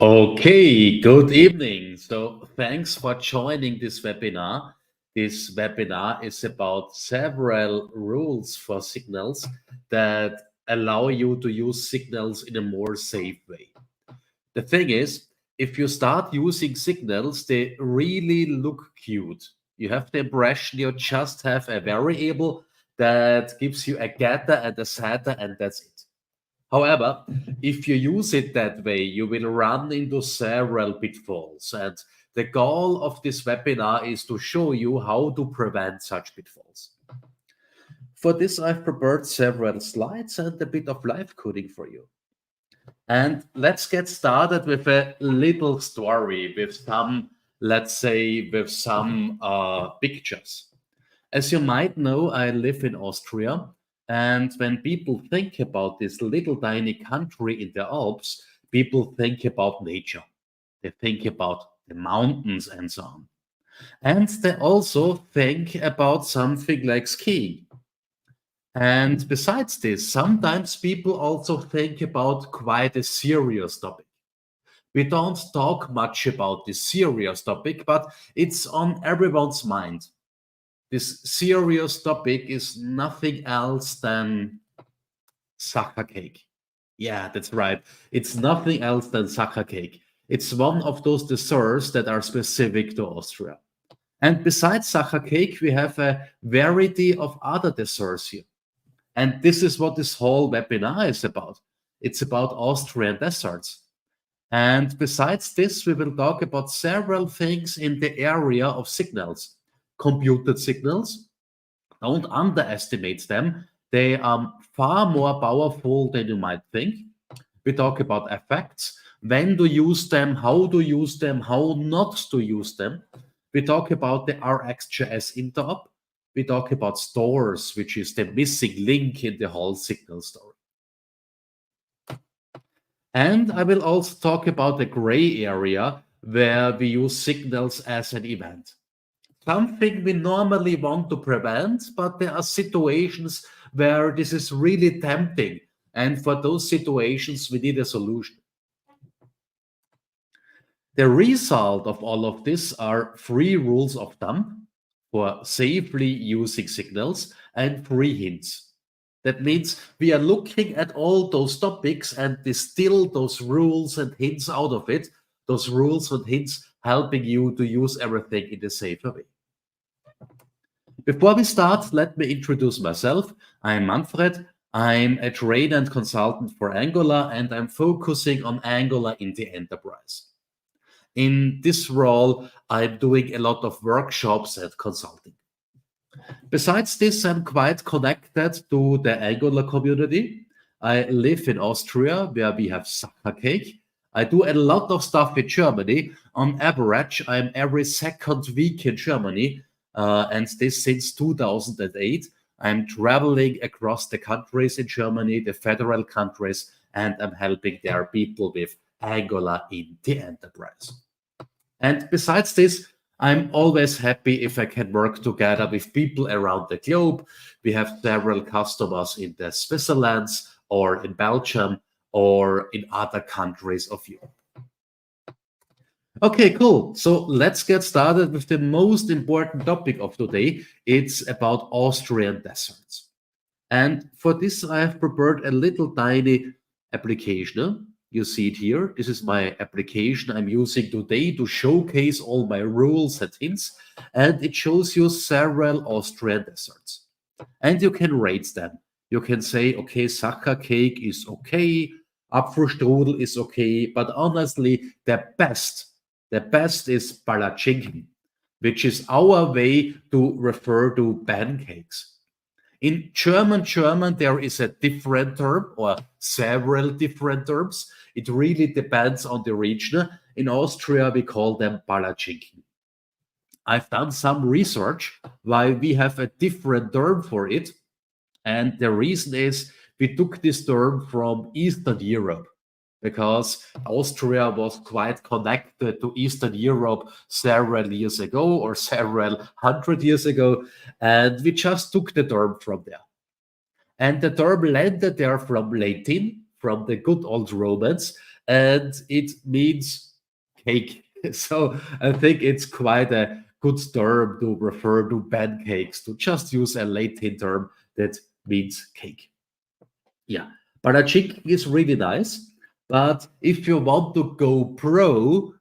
Okay, good evening. So, thanks for joining this webinar. This webinar is about several rules for signals that allow you to use signals in a more safe way. The thing is, if you start using signals, they really look cute. You have the impression you just have a variable that gives you a getter and a setter, and that's it. However, if you use it that way, you will run into several pitfalls. And the goal of this webinar is to show you how to prevent such pitfalls. For this, I've prepared several slides and a bit of live coding for you. And let's get started with a little story with some, let's say, with some pictures. As you might know, I live in Austria. And when people think about this little tiny country in the Alps, people think about nature. They think about the mountains and so on. And they also think about something like skiing. And besides this, sometimes people also think about quite a serious topic. We don't talk much about this serious topic, but it's on everyone's mind. This serious topic is nothing else than Sacher cake. Yeah, that's right. It's nothing else than Sacher cake. It's one of those desserts that are specific to Austria. And besides Sacher cake, we have a variety of other desserts here. And this is what this whole webinar is about. It's about Austrian desserts. And besides this, we will talk about several things in the area of signals. Computed signals, don't underestimate them. They are far more powerful than you might think. We talk about effects, when to use them, how to use them, how not to use them. We talk about the RxJS interop. We talk about stores, which is the missing link in the whole signal story. And I will also talk about the gray area where we use signals as an event. Something we normally want to prevent, but there are situations where this is really tempting. And for those situations, we need a solution. The result of all of this are 3 rules of thumb for safely using signals and 3 hints. That means we are looking at all those topics and distill those rules and hints out of it. Those rules and hints helping you to use everything in a safer way. Before we start, let me introduce myself. I'm Manfred. I'm a trainer and consultant for Angular, and I'm focusing on Angular in the enterprise. In this role, I'm doing a lot of workshops and consulting. Besides this, I'm quite connected to the Angular community. I live in Austria, where we have Sacher cake. I do a lot of stuff in Germany. On average, I'm every second week in Germany, and this since 2008. I'm traveling across the countries in Germany, the federal countries, and I'm helping their people with Angular in the enterprise. And besides this, I'm always happy if I can work together with people around the globe. We have several customers in the Switzerland or in Belgium or in other countries of Europe. Okay, cool. So let's get started with the most important topic of today. It's about Austrian desserts. And for this, I have prepared a little tiny application. You see it here. This is my application I'm using today to showcase all my rules and hints. And it shows you several Austrian desserts. And you can rate them. You can say, okay, Sacher cake is okay, Apfelstrudel is okay, but honestly, the best is Palatschinken, which is our way to refer to pancakes. In German, there is a different term or several different terms. It really depends on the region. In Austria, we call them Palatschinken. I've done some research why we have a different term for it. And the reason is we took this term from Eastern Europe because Austria was quite connected to Eastern Europe several years ago or several hundred years ago. And we just took the term from there. And the term landed there from Latin, from the good old Romans, and it means cake. So I think it's quite a good term to refer to pancakes, to just use a Latin term that means cake. Yeah, butter chicken is really nice, but if you want to go pro,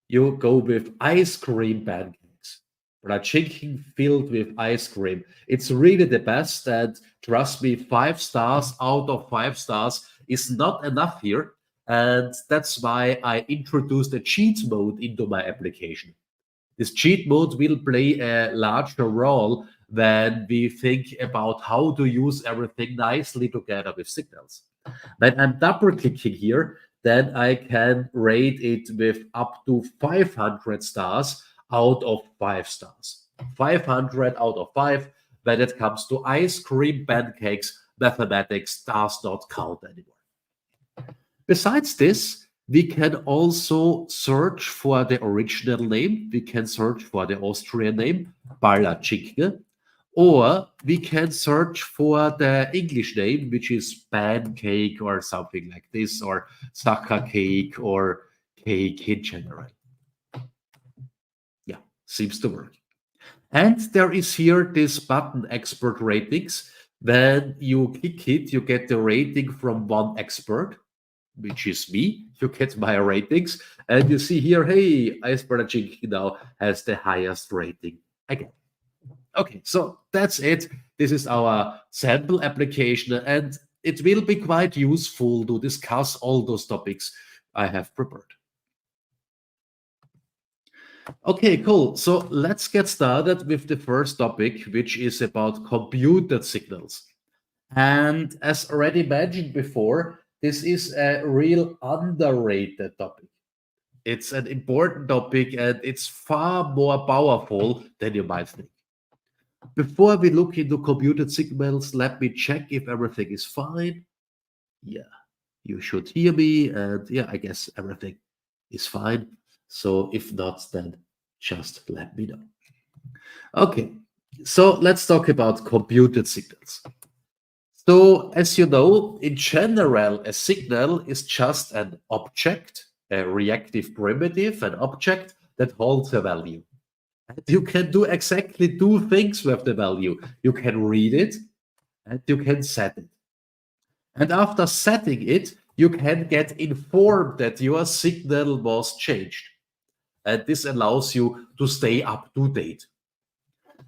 you go with ice cream pancakes. Butter chicken filled with ice cream. It's really the best, and trust me, 5 stars out of 5 stars is not enough here. And that's why I introduced a cheat mode into my application. This cheat mode will play a larger role when we think about how to use everything nicely together with signals. When I'm double clicking here, then I can rate it with up to 500 stars out of 5 stars. 500 out of 5 when it comes to ice cream pancakes, mathematics does not count anymore. Besides this, we can also search for the original name. We can search for the Austrian name, Palatschinke, or we can search for the English name, which is pancake or something like this, or Saka cake or cake in general. Yeah, seems to work. And there is here this button expert ratings. When you click it, you get the rating from one expert, which is me. You get my ratings, and you see here, hey, Ice Palatschinke now has the highest rating again. Okay, so that's it. This is our sample application, and it will be quite useful to discuss all those topics I have prepared. Okay, cool. So let's get started with the first topic, which is about computed signals. And as already mentioned before, this is a real underrated topic. It's an important topic, and it's far more powerful than you might think. Before we look into computed signals, let me check if everything is fine. Yeah, you should hear me, and yeah, I guess everything is fine. So if not, then just let me know. Okay, so let's talk about computed signals. So as you know, in general, a signal is just an object, a reactive primitive, an object that holds a value. You can do exactly two things with the value. You can read it and you can set it. And after setting it, you can get informed that your signal was changed. And this allows you to stay up to date.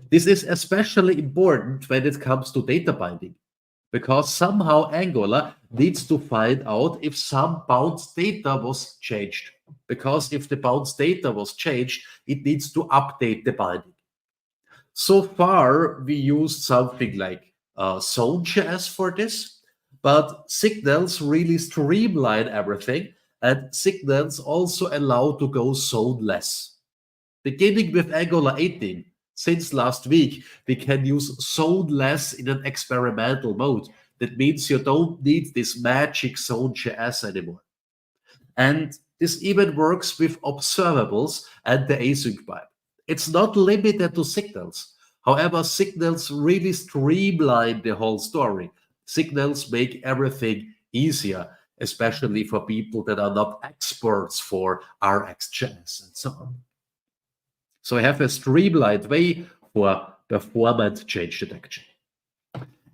This is especially important when it comes to data binding, because somehow Angular needs to find out if some bounds data was changed. Because if the bounds data was changed, it needs to update the binding. So far, we used something like Zone.js for this, but Signals really streamline everything, and Signals also allow to go zoneless. Beginning with Angular 18, since last week, we can use zoneless in an experimental mode. That means you don't need this magic Zone.js anymore. And this even works with observables and the async pipe. It's not limited to signals. However, signals really streamline the whole story. Signals make everything easier, especially for people that are not experts for RxJS and so on. So I have a streamlined way for performant change detection.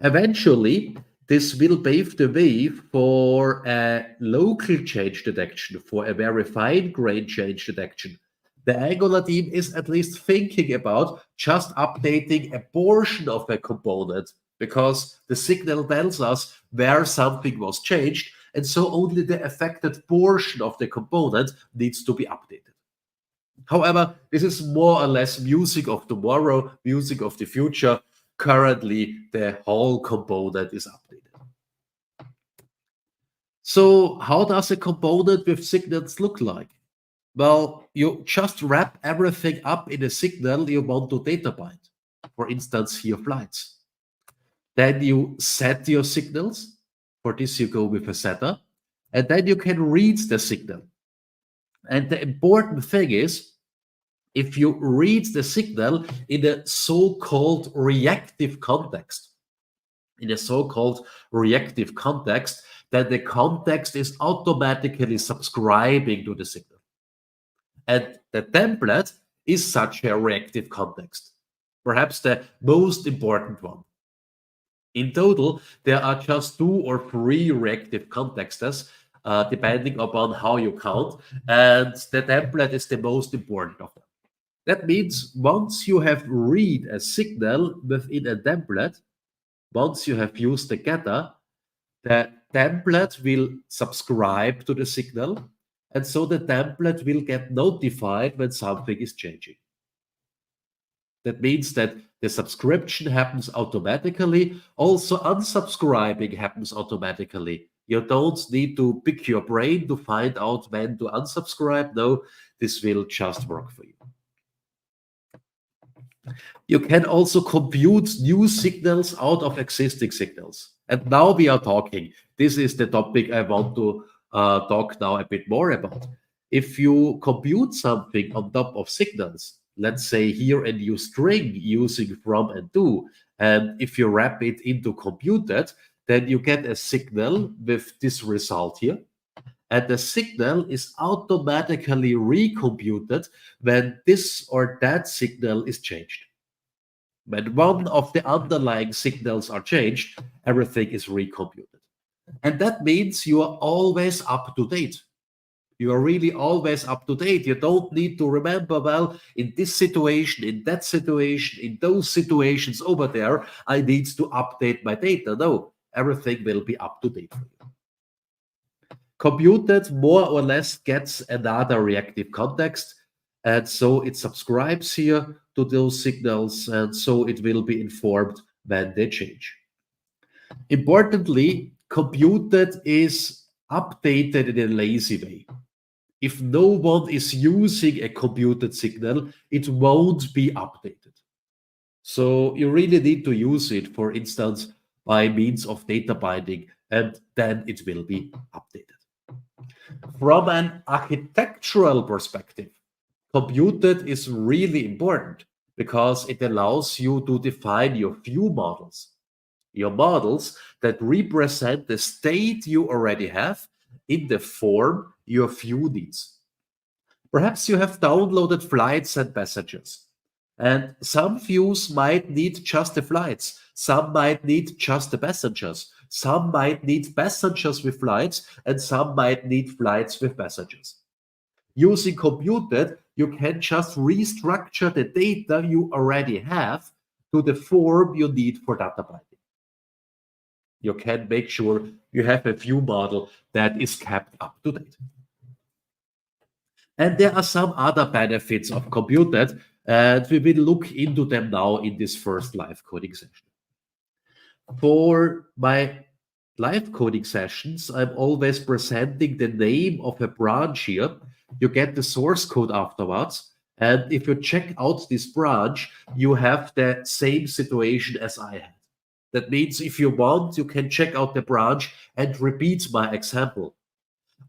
Eventually, this will pave the way for a local change detection, for a very fine-grained change detection. The Angular team is at least thinking about just updating a portion of a component, because the signal tells us where something was changed, and so only the affected portion of the component needs to be updated. However, this is more or less music of tomorrow, music of the future. Currently, the whole component is updated. So how does a component with signals look like? Well, you just wrap everything up in a signal you want to data bind. For instance, here flights. Then you set your signals. For this, you go with a setter. And then you can read the signal. And the important thing is, if you read the signal in a so-called reactive context, that the context is automatically subscribing to the signal. And the template is such a reactive context, perhaps the most important one. In total, there are just 2 or 3 reactive contexts, depending upon how you count, and the template is the most important of them. That means once you have read a signal within a template, once you have used the getter, the template will subscribe to the signal, and so the template will get notified when something is changing. That means that the subscription happens automatically. Also, unsubscribing happens automatically. You don't need to pick your brain to find out when to unsubscribe. No, this will just work for you. You can also compute new signals out of existing signals. And now we are talking. This is the topic I want to talk now a bit more about. If you compute something on top of signals, let's say here a new string using from and to, and if you wrap it into computed, then you get a signal with this result here. And the signal is automatically recomputed when this or that signal is changed. When one of the underlying signals are changed, everything is recomputed. And that means you are always up to date. You are really always up to date. You don't need to remember, well, in this situation, in that situation, in those situations over there, I need to update my data. No, everything will be up to date for you. Computed more or less gets another reactive context, and so it subscribes here to those signals, and so it will be informed when they change. Importantly, computed is updated in a lazy way. If no one is using a computed signal, it won't be updated. So you really need to use it, for instance, by means of data binding, and then it will be updated. From an architectural perspective, computed is really important because it allows you to define your view models. Your models that represent the state you already have in the form your view needs. Perhaps you have downloaded flights and passengers, and some views might need just the flights, some might need just the passengers, some might need passengers with flights, and some might need flights with passengers. Using computed, you can just restructure the data you already have to the form you need for data binding. You can make sure you have a view model that is kept up to date. And there are some other benefits of computed, and we will look into them now in this first live coding session. For my live coding sessions, I'm always presenting the name of a branch here. You get the source code afterwards. And if you check out this branch, you have the same situation as I had. That means if you want, you can check out the branch and repeat my example.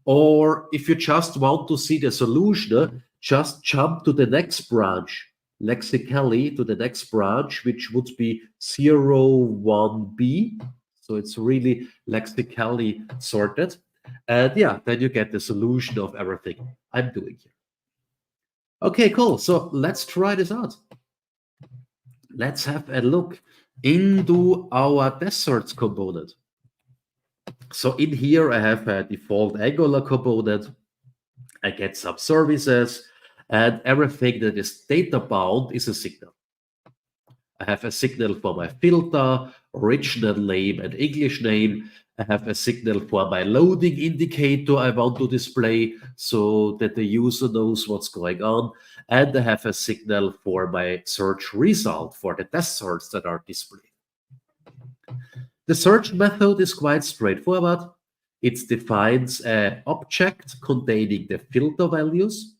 Or if you just want to see the solution, just jump to the next branch, lexically to the next branch, which would be 01B. So it's really lexically sorted. And yeah, then you get the solution of everything I'm doing here. Okay, cool. So let's try this out. Let's have a look into our desserts component. So in here, I have a default Angular component. I get some services, and everything that is data bound is a signal. I have a signal for my filter, original name, and English name. I have a signal for my loading indicator I want to display so that the user knows what's going on. And I have a signal for my search result for the desserts that are displayed. The search method is quite straightforward. It defines an object containing the filter values.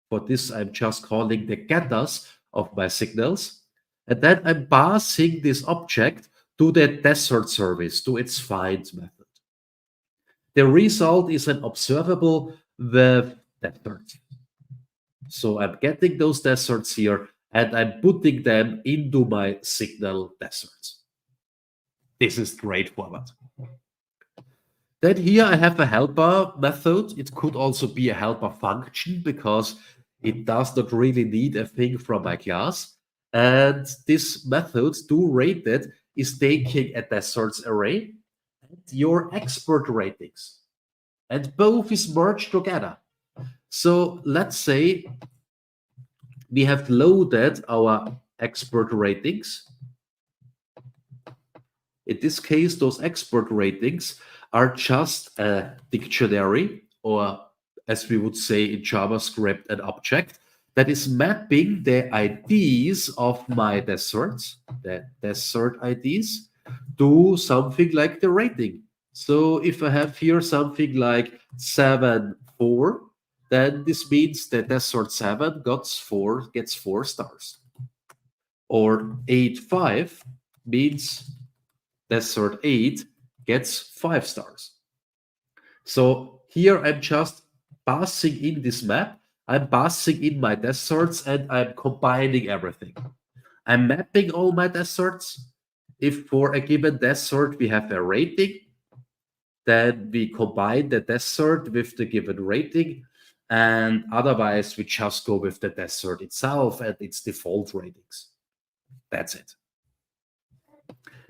For this, I'm just calling the getters of my signals. And then I'm passing this object to the dessert service, to its find method. The result is an observable with desserts. So I'm getting those desserts here, and I'm putting them into my signal desserts. This is straightforward. Then here I have a helper method. It could also be a helper function because it does not really need a thing from my class. And this method, doRated, is taking a desserts array and your expert ratings. And both is merged together. So let's say we have loaded our expert ratings. In this case, those expert ratings are just a dictionary, or as we would say in JavaScript, an object that is mapping the IDs of my desserts, the desert IDs, to something like the rating. So if I have here something like 7.4, then this means that desert 7 gets 4 stars. Or 8.5 means desert 8 gets 5 stars. So here I'm just passing in this map. I'm passing in my deserts and I'm combining everything. I'm mapping all my deserts. If for a given desert we have a rating, then we combine the desert with the given rating. And otherwise, we just go with the desert itself and its default ratings. That's it.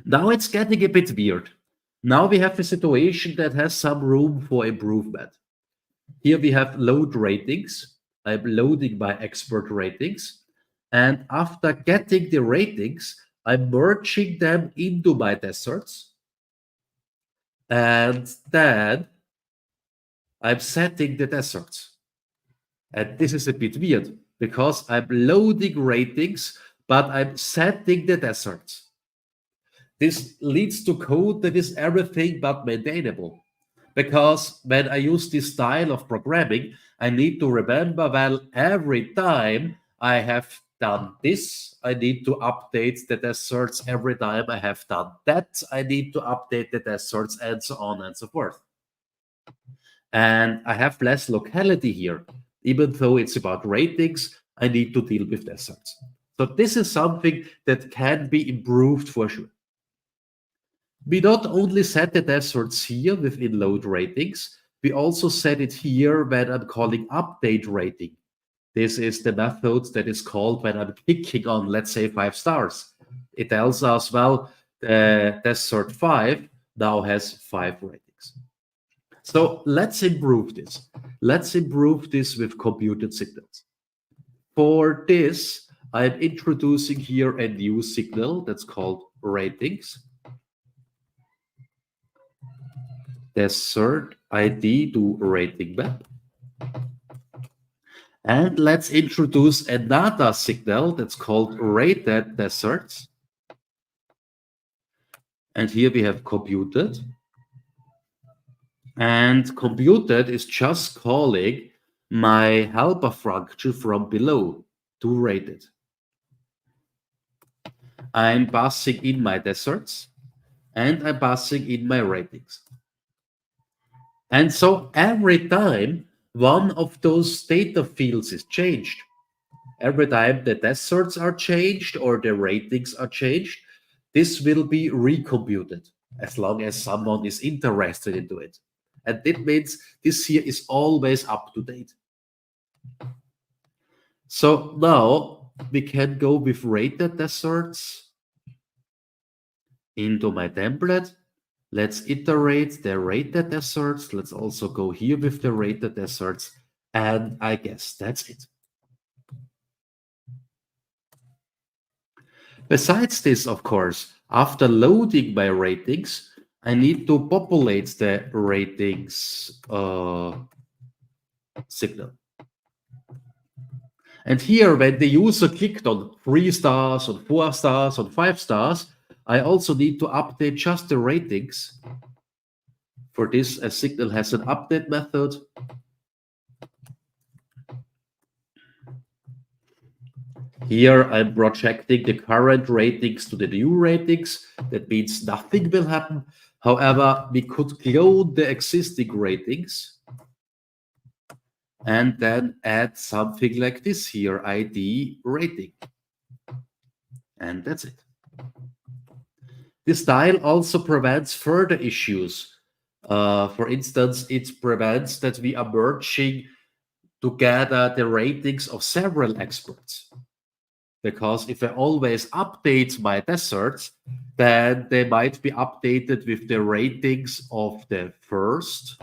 Now it's getting a bit weird. Now we have a situation that has some room for improvement. Here we have load ratings. I'm loading my expert ratings. And after getting the ratings, I'm merging them into my deserts. And then I'm setting the deserts. And this is a bit weird because I'm loading ratings, but I'm setting the deserts. This leads to code that is everything but maintainable. Because when I use this style of programming, I need to remember, well, every time I have done this, I need to update the deserts. Every time I have done that, I need to update the deserts, and so on and so forth. And I have less locality here. Even though it's about ratings, I need to deal with deserts. So this is something that can be improved for sure. We not only set the deserts here within load ratings, we also set it here when I'm calling update rating. This is the method that is called when I'm clicking on, let's say, 5 stars. It tells us, well, the desert 5 now has 5 ratings. So let's improve this. Let's improve this with computed signals. For this, I'm introducing here a new signal that's called ratings. Desert ID to rating map. And let's introduce another signal that's called rated deserts. And here we have computed. And computed is just calling my helper function from below, doRated. I'm passing in my deserts and I'm passing in my ratings. And so every time one of those data fields is changed, every time the deserts are changed or the ratings are changed, this will be recomputed as long as someone is interested into it. And that means this here is always up to date. So now we can go with rated deserts into my template. Let's iterate the rated deserts. Let's also go here with the rated deserts. And I guess that's it. Besides this, of course, after loading my ratings, I need to populate the ratings signal. And here, when the user clicked on 3 stars, on 4 stars, on 5 stars, I also need to update just the ratings. For this, a signal has an update method. Here, I'm projecting the current ratings to the new ratings. That means nothing will happen. However, we could clone the existing ratings and then add something like this here, ID rating. And that's it. This style also prevents further issues. For instance, it prevents that we are merging together the ratings of several experts. Because if I always update my deserts, then they might be updated with the ratings of the first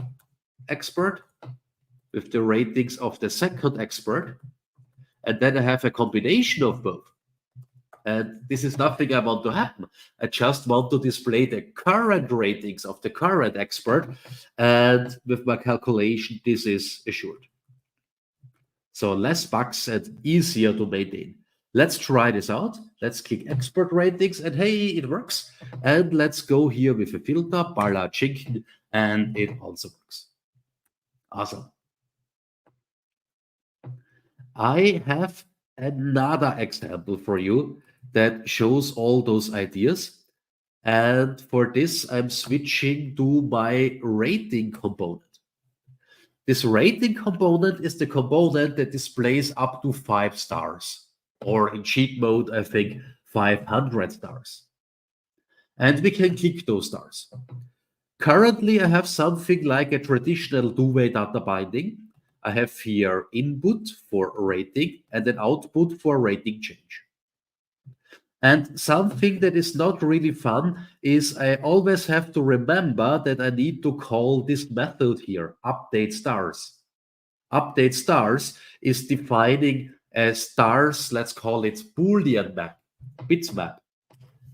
expert, with the ratings of the second expert, and then I have a combination of both. And this is nothing I want to happen. I just want to display the current ratings of the current expert, and with my calculation, this is assured. So less bugs and easier to maintain. Let's try this out. Let's click expert ratings, and hey, it works. And let's go here with a filter, Bala Chicken, and it also works. Awesome. I have another example for you that shows all those ideas. And for this, I'm switching to my rating component. This rating component is the component that displays up to 5 stars, or in cheat mode, I think 500 stars. And we can click those stars. Currently, I have something like a traditional two-way data binding. I have here input for rating and an output for rating change. And something that is not really fun is I always have to remember that I need to call this method here, update stars. Update stars is defining a stars, let's call it Boolean map, bitmap.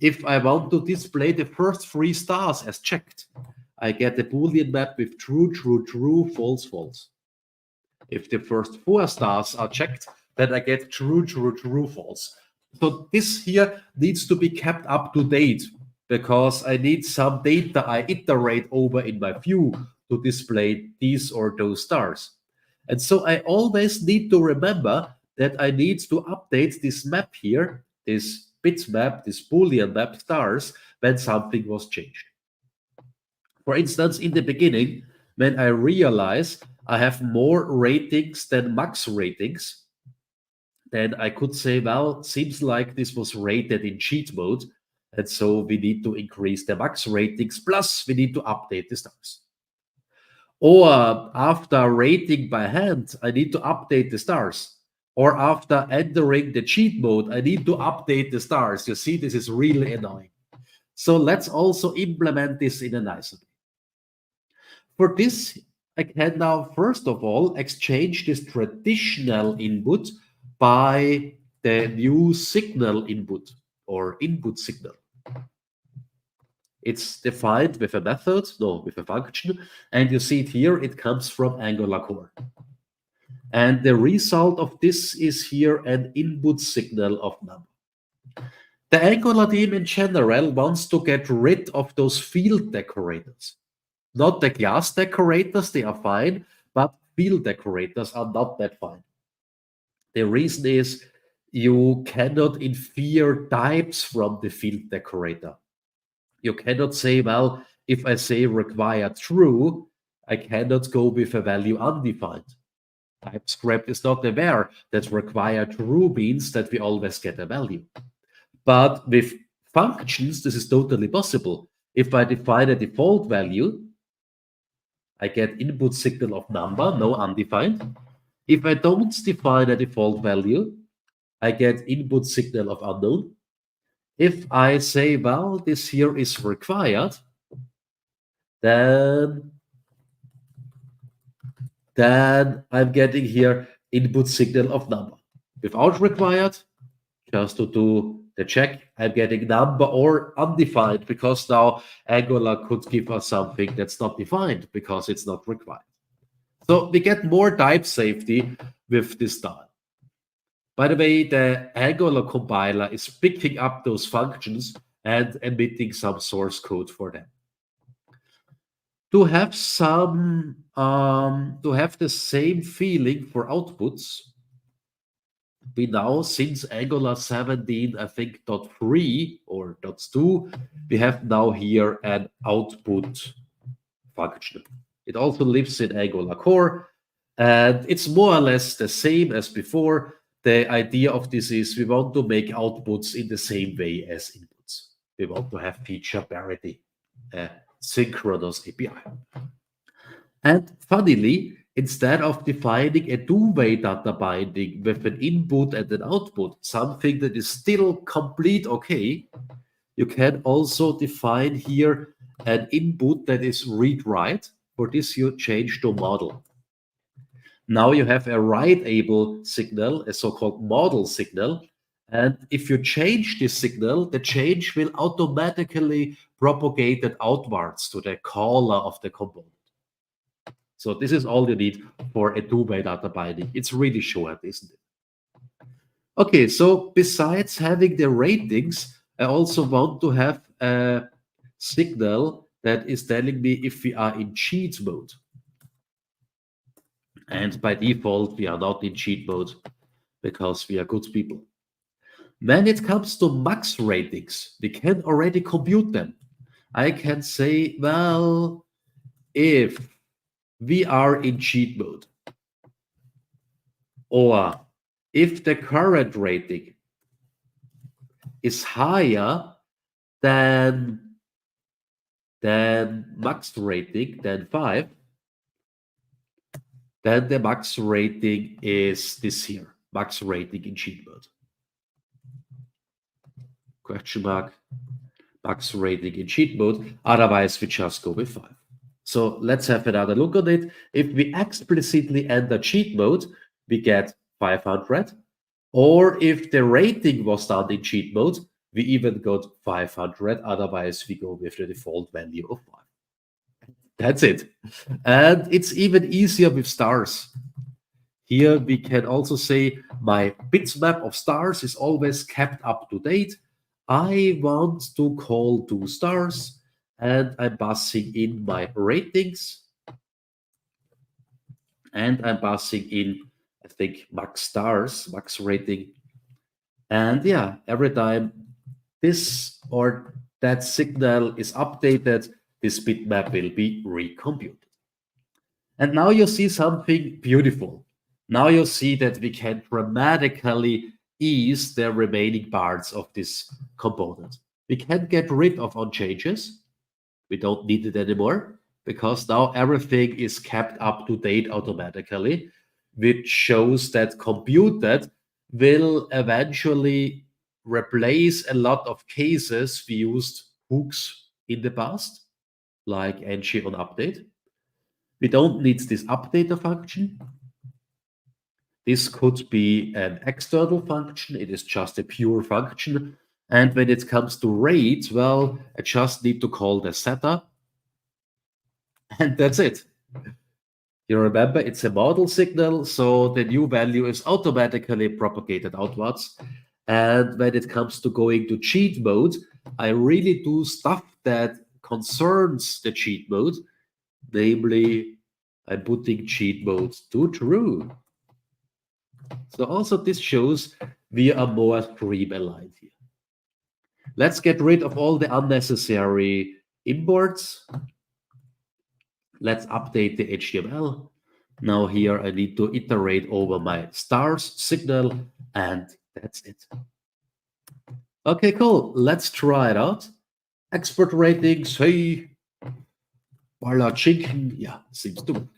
If I want to display the first 3 stars as checked, I get a Boolean map with true, true, true, false, false. If the first 4 stars are checked, then I get true, true, true, false. So this here needs to be kept up to date because I need some data I iterate over in my view to display these or those stars. And so I always need to remember that I need to update this map here, this bitmap, this Boolean map stars, when something was changed. For instance, in the beginning, when I realize I have more ratings than max ratings, then I could say, well, seems like this was rated in cheat mode. And so we need to increase the max ratings, plus we need to update the stars. Or after rating by hand, I need to update the stars. Or after entering the cheat mode, I need to update the stars. You see, this is really annoying. So let's also implement this in a nice way. For this, I can now, first of all, exchange this traditional input by the new signal input or input signal. It's defined with a method, no, with a function, and you see it here, it comes from Angular Core. And the result of this is here an input signal of number. The Angular team in general wants to get rid of those field decorators. Not the class decorators, they are fine, but field decorators are not that fine. The reason is you cannot infer types from the field decorator. You cannot say, well, if I say require true, I cannot go with a value undefined. TypeScript is not aware that require true means that we always get a value. But with functions, this is totally possible. If I define a default value, I get input signal of number, no undefined. If I don't define a default value, I get input signal of unknown. If I say, well, this here is required, then I'm getting here input signal of number. Without required, just to do the check, I'm getting number or undefined because now Angular could give us something that's not defined because it's not required. So we get more type safety with this style. By the way, the Angular compiler is picking up those functions and emitting some source code for them. To have the same feeling for outputs, we now, since Angular 17, I think .3 or .2, we have now here an output function. It also lives in Angular Core, and it's more or less the same as before. The idea of this is we want to make outputs in the same way as inputs. We want to have feature parity. synchronous API. And funnily, instead of defining a two-way data binding with an input and an output, something that is still complete okay, you can also define here an input that is read-write. For this, you change to model. Now you have a write-able signal, a so-called model signal. And if you change this signal, the change will automatically propagate it outwards to the caller of the component. So this is all you need for a two-way data binding. It's really short, isn't it? Okay, so besides having the ratings, I also want to have a signal that is telling me if we are in cheat mode. And by default, we are not in cheat mode because we are good people. When it comes to max ratings, we can already compute them. I can say, well, if we are in cheat mode, or if the current rating is higher than max rating, than 5, then the max rating is this here, max rating in cheat mode. Question mark, max rating in cheat mode, otherwise we just go with 5. So let's have another look at it. If we explicitly enter cheat mode, we get 500. Or if the rating was done in cheat mode, we even got 500. Otherwise, we go with the default value of 5. That's it. And it's even easier with stars. Here we can also say my bits map of stars is always kept up to date. I want to call 2 stars, and I'm passing in my ratings. And I'm passing in, I think, max stars, max rating. And yeah, every time this or that signal is updated, this bitmap will be recomputed. And now you see something beautiful. Now you see that we can dramatically ease the remaining parts of this component. We can get rid of unchanges. We don't need it anymore because now everything is kept up to date automatically, which shows that computed will eventually replace a lot of cases we used hooks in the past, like ng on update. We don't need this updater function. This could be an external function. It is just a pure function. And when it comes to rate, well, I just need to call the setter. And that's it. You remember, it's a model signal, so the new value is automatically propagated outwards. And when it comes to going to cheat mode, I really do stuff that concerns the cheat mode. Namely, I'm putting cheat mode to true. So also this shows we are more stream-aligned here. Let's get rid of all the unnecessary imports. Let's update the HTML. Now here I need to iterate over my stars signal, and that's it. Okay, cool. Let's try it out. Expert ratings, hey, voila, chicken. Yeah, seems to work.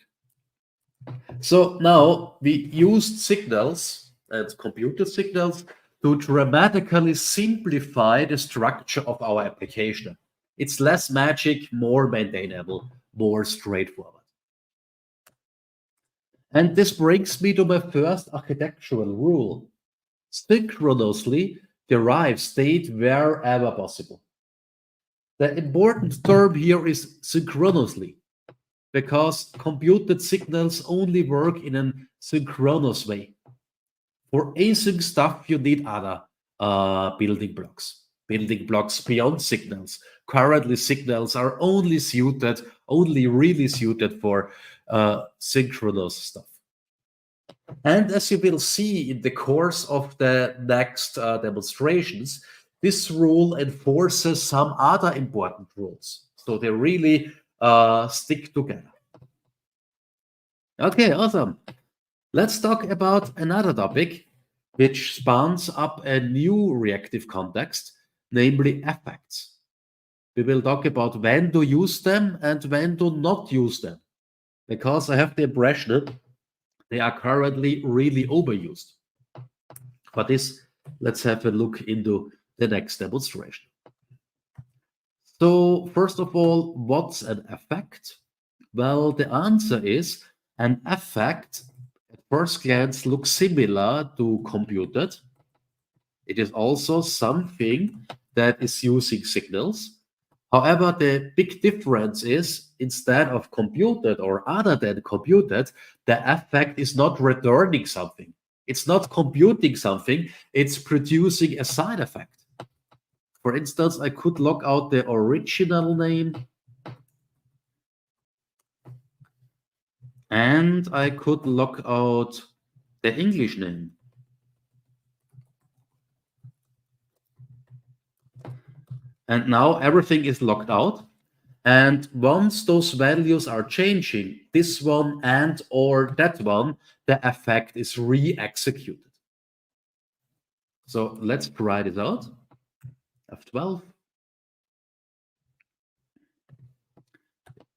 So now we used signals and computed signals to dramatically simplify the structure of our application. It's less magic, more maintainable, more straightforward. And this brings me to my first architectural rule. Synchronously derive state wherever possible. The important term here is synchronously, because computed signals only work in a synchronous way. For async stuff, you need other building blocks beyond signals. Currently, signals are only really suited for synchronous stuff. And as you will see in the course of the next demonstrations, this rule enforces some other important rules. So they really stick together. Okay, awesome. Let's talk about another topic which spawns up a new reactive context, namely effects. we will talk about when to use them and when to not use them, because I have the impression that they are currently really overused. For this, let's have a look into the next demonstration. So first of all, what's an effect? Well, the answer is an effect at first glance looks similar to computed. It is also something that is using signals. However, the big difference is instead of computed or other than computed, the effect is not returning something. It's not computing something, it's producing a side effect. For instance, I could log out the original name and I could log out the English name. And now everything is logged out. And once those values are changing, this one and or that one, the effect is re-executed. So let's try this out. F12.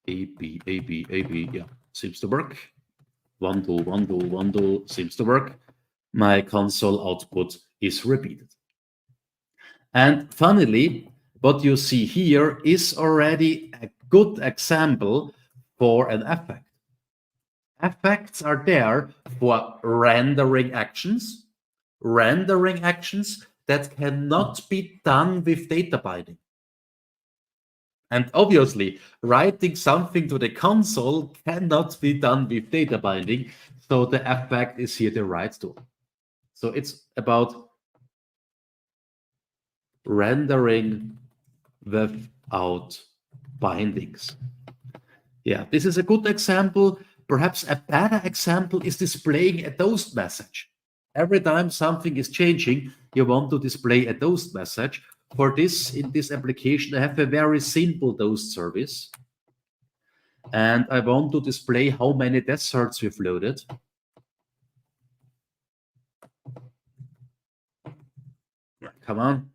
AB, AB, AB, yeah, seems to work. 1, 2, 1, 2, 1, 2, seems to work. My console output is repeated. And funnily, what you see here is already a good example for an effect. Effects are there for rendering actions that cannot be done with data binding. And obviously, writing something to the console cannot be done with data binding, so the effect is here the right tool. So it's about rendering without bindings. Yeah, this is a good example. Perhaps a better example is displaying a toast message. Every time something is changing, you want to display a toast message. For this, in this application, I have a very simple toast service. And I want to display how many desserts we've loaded. Come on.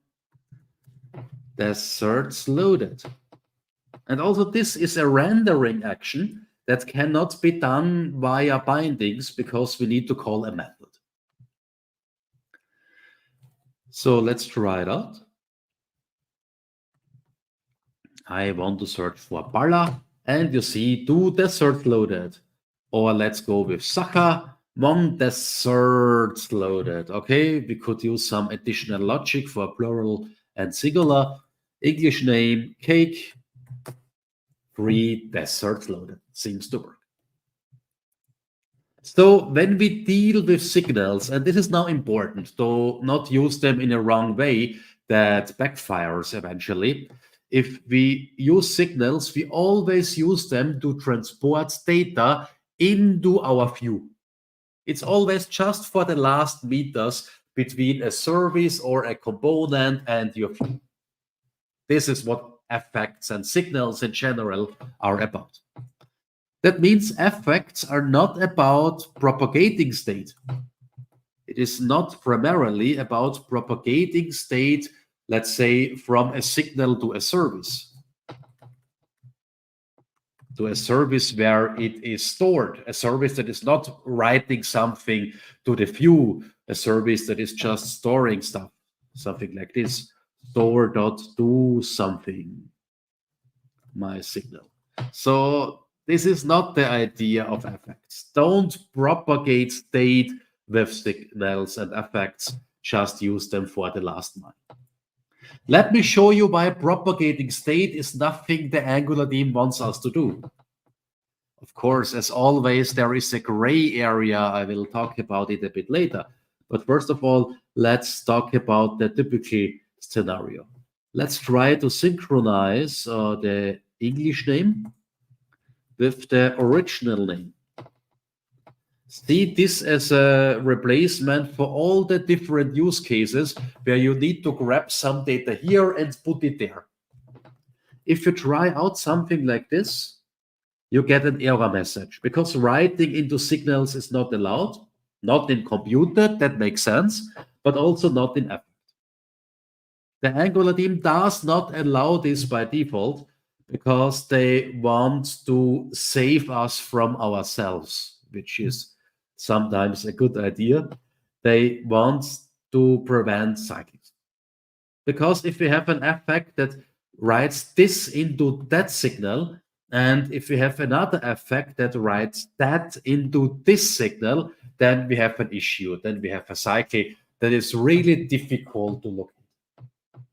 Desserts loaded. And also this is a rendering action that cannot be done via bindings because we need to call a method. So let's try it out. I want to search for Balla, and you see 2 desserts loaded. Or let's go with Sacha, 1 dessert loaded. Okay, we could use some additional logic for plural and singular. English name, cake, 3 desserts loaded. Seems to work. So when we deal with signals, and this is now important to not use them in a wrong way that backfires eventually. If we use signals, we always use them to transport data into our view. It's always just for the last meters between a service or a component and your view. This is what effects and signals in general are about. That means effects are not about propagating state. It is not primarily about propagating state, let's say, from a signal to a service where it is stored, a service that is not writing something to the view, a service that is just storing stuff, something like this, store.do something, my signal. So this is not the idea of effects. Don't propagate state with signals and effects, just use them for the last mile. Let me show you why propagating state is nothing the Angular team wants us to do. Of course, as always, there is a gray area. I will talk about it a bit later. But first of all, let's talk about the typical scenario. Let's try to synchronize the English name with the original name. See this as a replacement for all the different use cases where you need to grab some data here and put it there. If you try out something like this, you get an error message because writing into signals is not allowed, not in computed, that makes sense, but also not in effect. The Angular team does not allow this by default because they want to save us from ourselves, which is sometimes a good idea. They want to prevent cycles. Because if we have an effect that writes this into that signal, and if we have another effect that writes that into this signal, then we have an issue. Then we have a cycle that is really difficult to look at.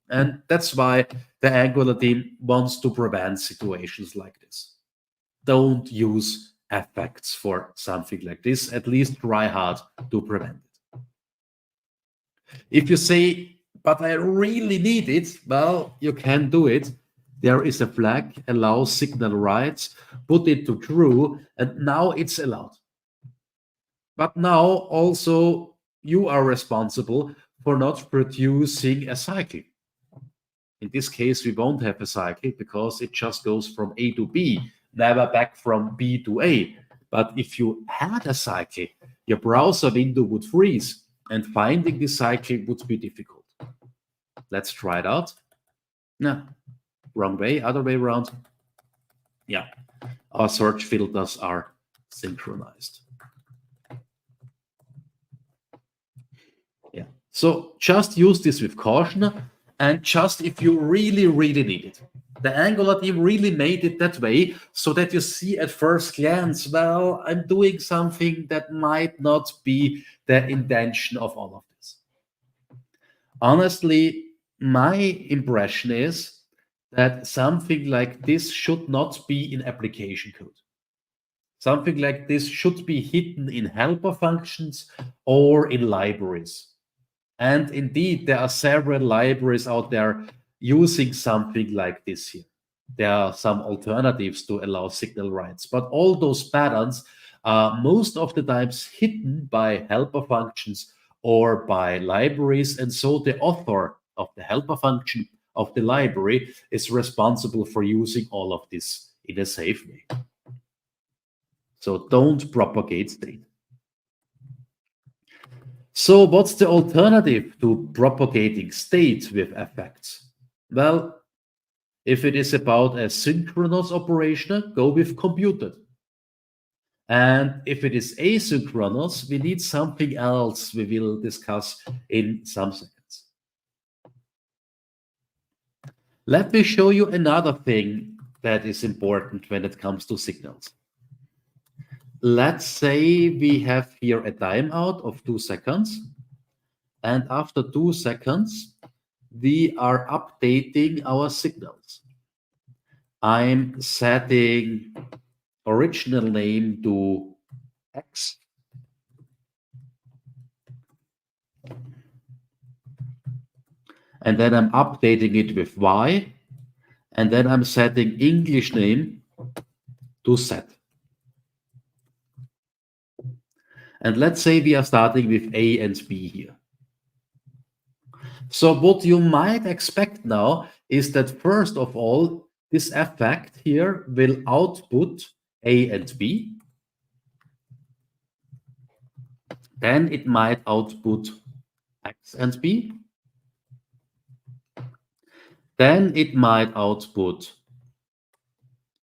And that's why the Angular team wants to prevent situations like this. Don't use effects for something like this. At least try hard to prevent it. If you say, but I really need it, well, you can do it. There is a flag, allow signal writes, put it to true, and now it's allowed. But now also you are responsible for not producing a cycle. In this case, we won't have a cycle because it just goes from A to B, never back from B to A. But if you had a cycle, your browser window would freeze and finding the cycle would be difficult. Let's try it out. No, wrong way, other way around. Yeah, our search filters are synchronized. Yeah, so just use this with caution and just if you really, really need it. The Angular team really made it that way so that you see at first glance, well, I'm doing something that might not be the intention of all of this. Honestly, my impression is that something like this should not be in application code. Something like this should be hidden in helper functions or in libraries. And indeed, there are several libraries out there using something like this here. There are some alternatives to allow signal writes, but all those patterns are most of the times hidden by helper functions or by libraries. And so the author of the helper function of the library is responsible for using all of this in a safe way. So don't propagate state. So what's the alternative to propagating state with effects? Well, if it is about a synchronous operation, go with computed. And if it is asynchronous, we need something else we will discuss in some seconds. Let me show you another thing that is important when it comes to signals. Let's say we have here a timeout of 2 seconds. And after 2 seconds, we are updating our signals. I'm setting original name to X. And then I'm updating it with Y. And then I'm setting English name to Z. And let's say we are starting with A and B here. So what you might expect now is that first of all, this effect here will output A and B. Then it might output X and B. Then it might output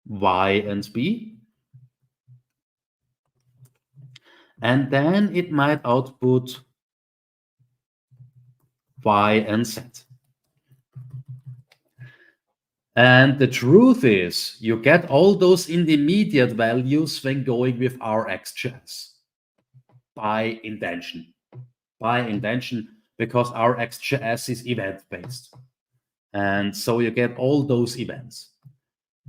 Y and B. And then it might output Y and Z. And the truth is, you get all those intermediate values when going with RxJS by intention. By intention, because RxJS is event-based. And so you get all those events.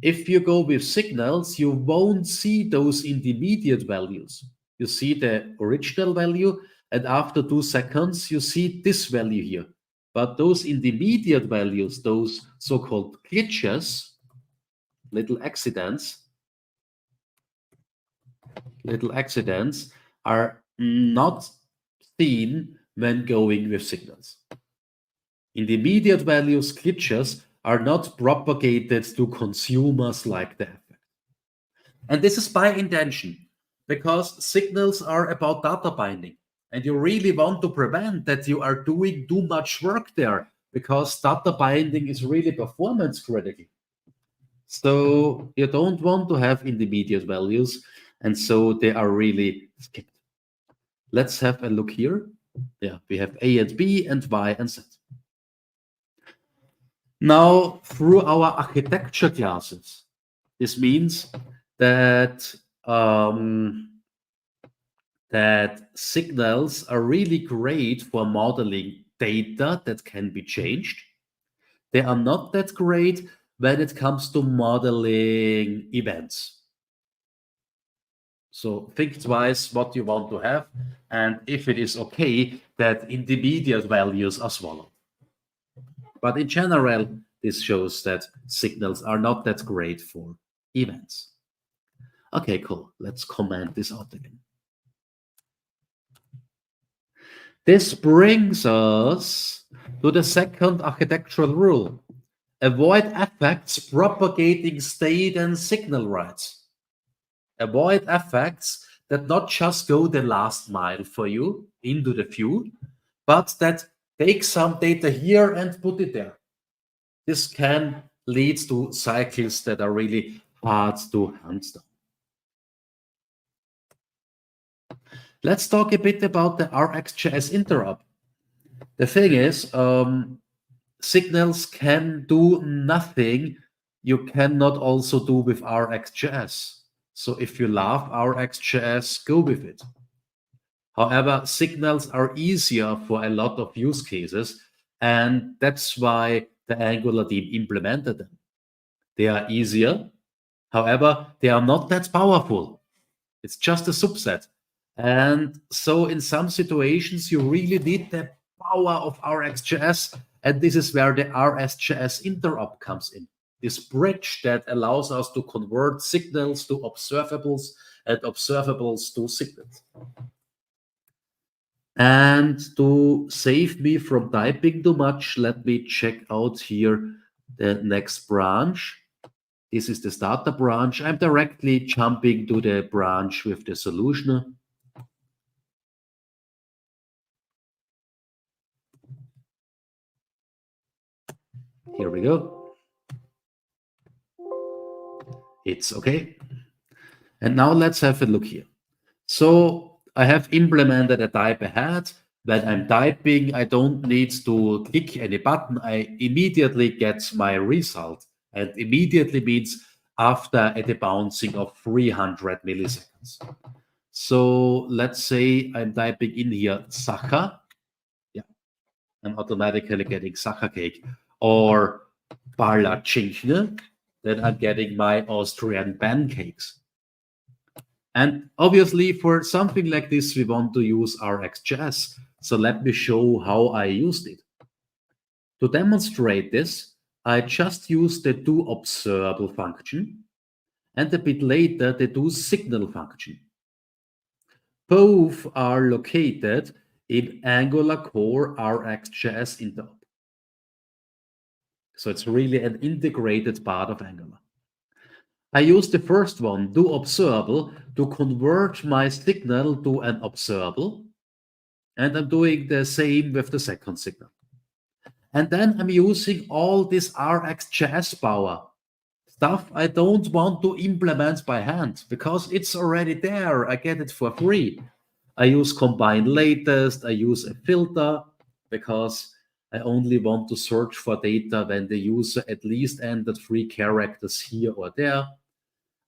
If you go with signals, you won't see those intermediate values. You see the original value, and after 2 seconds, you see this value here. But those intermediate values, those so-called glitches, little accidents, are not seen when going with signals. Intermediate values, glitches, are not propagated to consumers like the effect. And this is by intention, because signals are about data binding. And you really want to prevent that you are doing too much work there because data binding is really performance critical. So you don't want to have intermediate values, and so they are really skipped. Let's have a look here. Yeah, we have A and B and Y and Z. Now, through our architecture classes, this means that that signals are really great for modeling data that can be changed. They are not that great when it comes to modeling events. So think twice what you want to have, and if it is okay that intermediate values are swallowed. But in general, this shows that signals are not that great for events. Okay, cool. Let's comment this out again. This brings us to the second architectural rule. Avoid effects propagating state and signal rights. Avoid effects that not just go the last mile for you into the view, but that take some data here and put it there. This can lead to cycles that are really hard to hunt down. Let's talk a bit about the RxJS interop. The thing is, signals can do nothing you cannot also do with RxJS. So if you love RxJS, go with it. However, signals are easier for a lot of use cases, and that's why the Angular team implemented them. They are easier. However, they are not that powerful. It's just a subset. And so in some situations, you really need the power of RxJS. And this is where the RxJS interop comes in. This bridge that allows us to convert signals to observables and observables to signals. And to save me from typing too much, let me check out here the next branch. This is the starter branch. I'm directly jumping to the branch with the solution. Here we go. It's okay. And now let's have a look here. So I have implemented a type ahead. When I'm typing, I don't need to click any button. I immediately get my result. And immediately means after a debouncing of 300 milliseconds. So let's say I'm typing in here Sacher. Yeah, I'm automatically getting Sacher cake. Or Palatschinken, then I'm getting my Austrian pancakes. And obviously, for something like this, we want to use RxJS. So let me show how I used it. To demonstrate this, I just used the doObservable function, and a bit later the doSignal function. Both are located in Angular core RxJS interop. So it's really an integrated part of Angular. I use the first one, doObservable, to convert my signal to an observable. And I'm doing the same with the second signal. And then I'm using all this RxJS power, stuff I don't want to implement by hand because it's already there. I get it for free. I use combine latest, I use a filter because I only want to search for data when the user at least entered 3 characters here or there.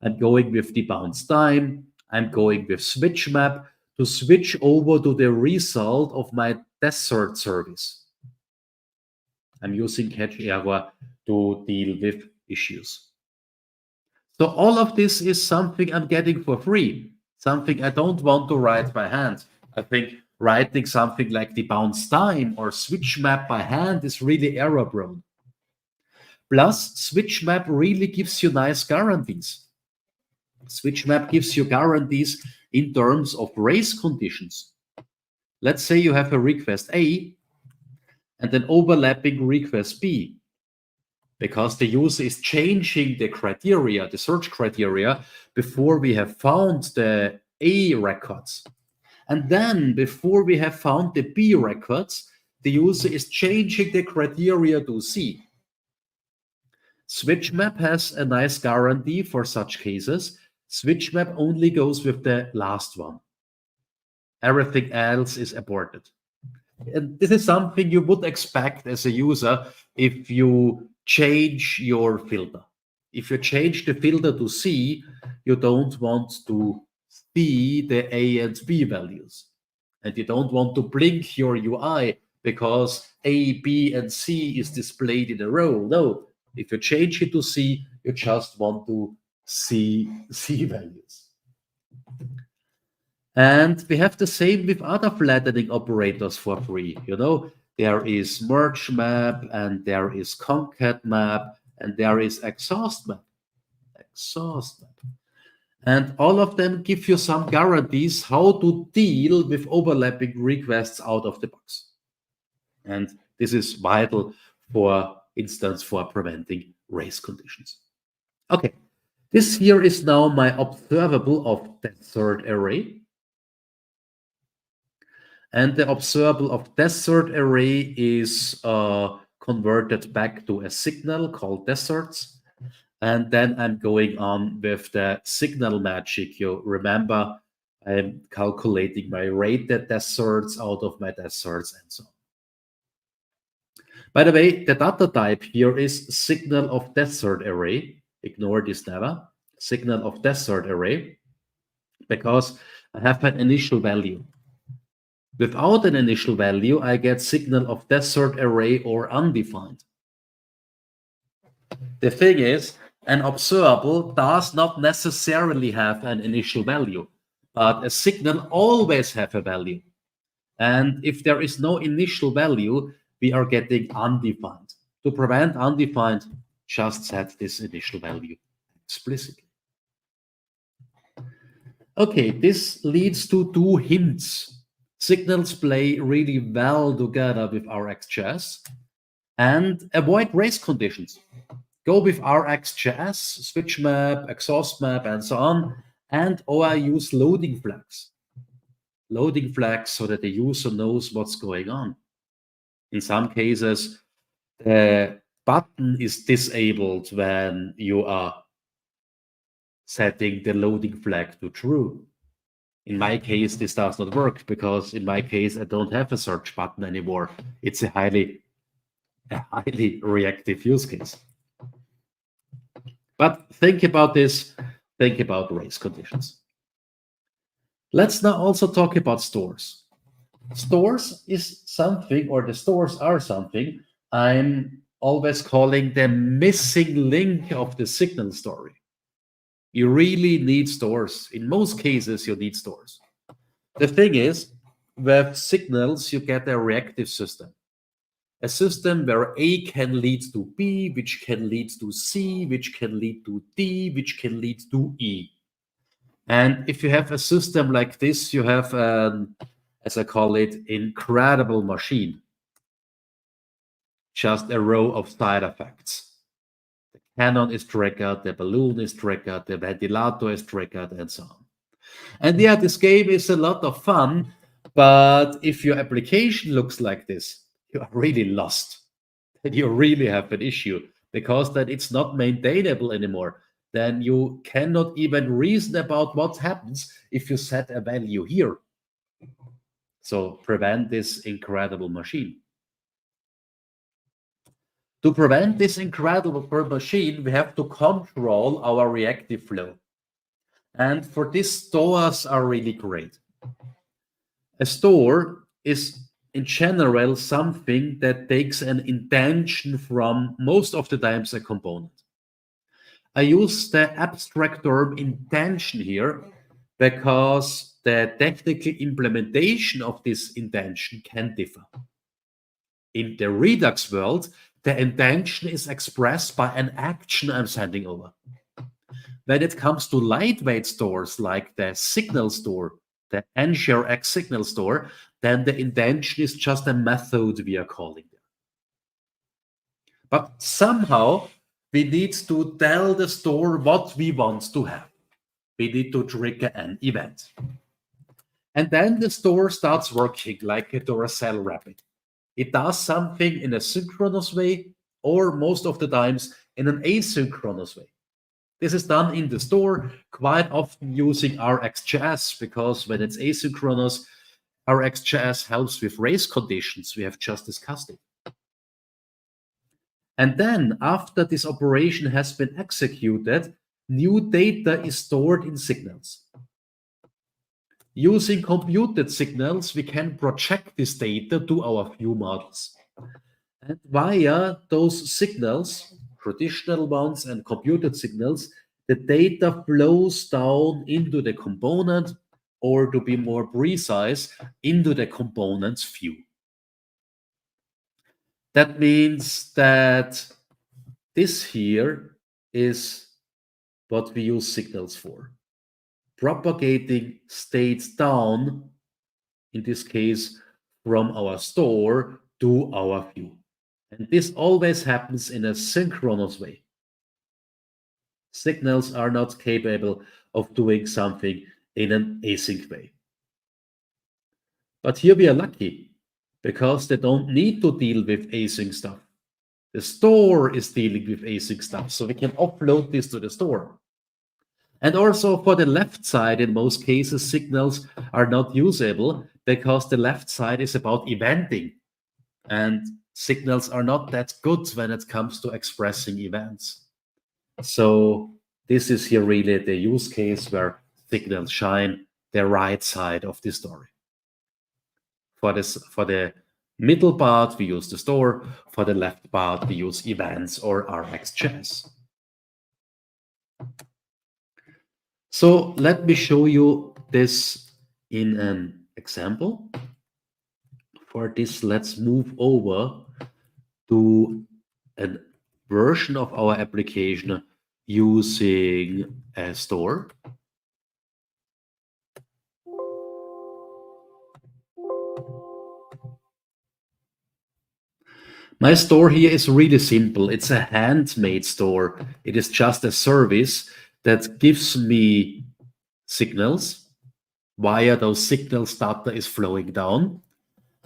I'm going with debounce time. I'm going with switch map to switch over to the result of my desert service. I'm using catch error to deal with issues. So all of this is something I'm getting for free, something I don't want to write by hand. I think writing something like debounce time or switch map by hand is really error prone. Plus, switch map really gives you nice guarantees. Switch map gives you guarantees in terms of race conditions. Let's say you have a request A and an overlapping request B. Because the user is changing the criteria, the search criteria, before we have found the A records. And then before we have found the B records, the user is changing the criteria to C. SwitchMap has a nice guarantee for such cases. SwitchMap only goes with the last one. Everything else is aborted. And this is something you would expect as a user if you change your filter. If you change the filter to C, you don't want to see the A and B values. And you don't want to blink your UI because A, B, and C is displayed in a row. No, if you change it to C, you just want to see C values. And we have the same with other flattening operators for free. You know, there is merge map, and there is concat map, and there is exhaust map. And all of them give you some guarantees how to deal with overlapping requests out of the box. And this is vital, for instance, for preventing race conditions. Okay, this here is now my observable of the third array. And the observable of desert array is converted back to a signal called deserts. And then I'm going on with the signal magic. You remember, I'm calculating my rated deserts out of my deserts and so on. By the way, the data type here is signal of desert array. Ignore this never. Signal of desert array, because I have an initial value. Without an initial value, I get signal of desert array or undefined. The thing is, an observable does not necessarily have an initial value, but a signal always have a value. And if there is no initial value, we are getting undefined. To prevent undefined, just set this initial value explicitly. Okay, this leads to two hints. Signals play really well together with RxJS, and avoid race conditions. Go with RxJS, SwitchMap, ExhaustMap, and so on, or use loading flags. Loading flags so that the user knows what's going on. In some cases, the button is disabled when you are setting the loading flag to true. In my case, this does not work, because in my case, I don't have a search button anymore. It's a highly reactive use case. But think about this, think about race conditions. Let's now also talk about stores. Stores is something, or the stores are something, I'm always calling the missing link of the signal story. You really need stores. In most cases, you need stores. The thing is, with signals, you get a reactive system. A system where A can lead to B, which can lead to C, which can lead to D, which can lead to E. And if you have a system like this, you have, as I call it, incredible machine. Just a row of side effects. The cannon is triggered, the balloon is triggered, the ventilator is triggered, and so on. And yeah, this game is a lot of fun, but if your application looks like this, you are really lost. And you really have an issue, because then it's not maintainable anymore. Then you cannot even reason about what happens if you set a value here. So prevent this incredible machine. To prevent this incredible machine, we have to control our reactive flow. And for this, stores are really great. A store is, in general, something that takes an intention from, most of the times, a component. I use the abstract term intention here because the technical implementation of this intention can differ. In the Redux world, the intention is expressed by an action I'm sending over. When it comes to lightweight stores like the signal store, the NGRX signal store, then the intention is just a method we are calling there. But somehow we need to tell the store what we want to have. We need to trigger an event. And then the store starts working like a Duracell Rapid. It does something in a synchronous way, or most of the times in an asynchronous way. This is done in the store quite often using RxJS, because when it's asynchronous, RxJS helps with race conditions. We have just discussed it. And then after this operation has been executed, new data is stored in signals. Using computed signals, we can project this data to our view models. And via those signals, traditional ones and computed signals, the data flows down into the component, or to be more precise, into the component's view. That means that this here is what we use signals for. Propagating states down, in this case, from our store to our view. And this always happens in a synchronous way. Signals are not capable of doing something in an async way. But here we are lucky, because they don't need to deal with async stuff. The store is dealing with async stuff, so we can upload this to the store. And also for the left side, in most cases, signals are not usable, because the left side is about eventing. And signals are not that good when it comes to expressing events. So this is here really the use case where signals shine, the right side of the story. For the middle part, we use the store. For the left part, we use events or RxJS. So let me show you this in an example. For this, let's move over to a version of our application using a store. My store here is really simple. It's a handmade store. It is just a service that gives me signals. Via those signals, data is flowing down.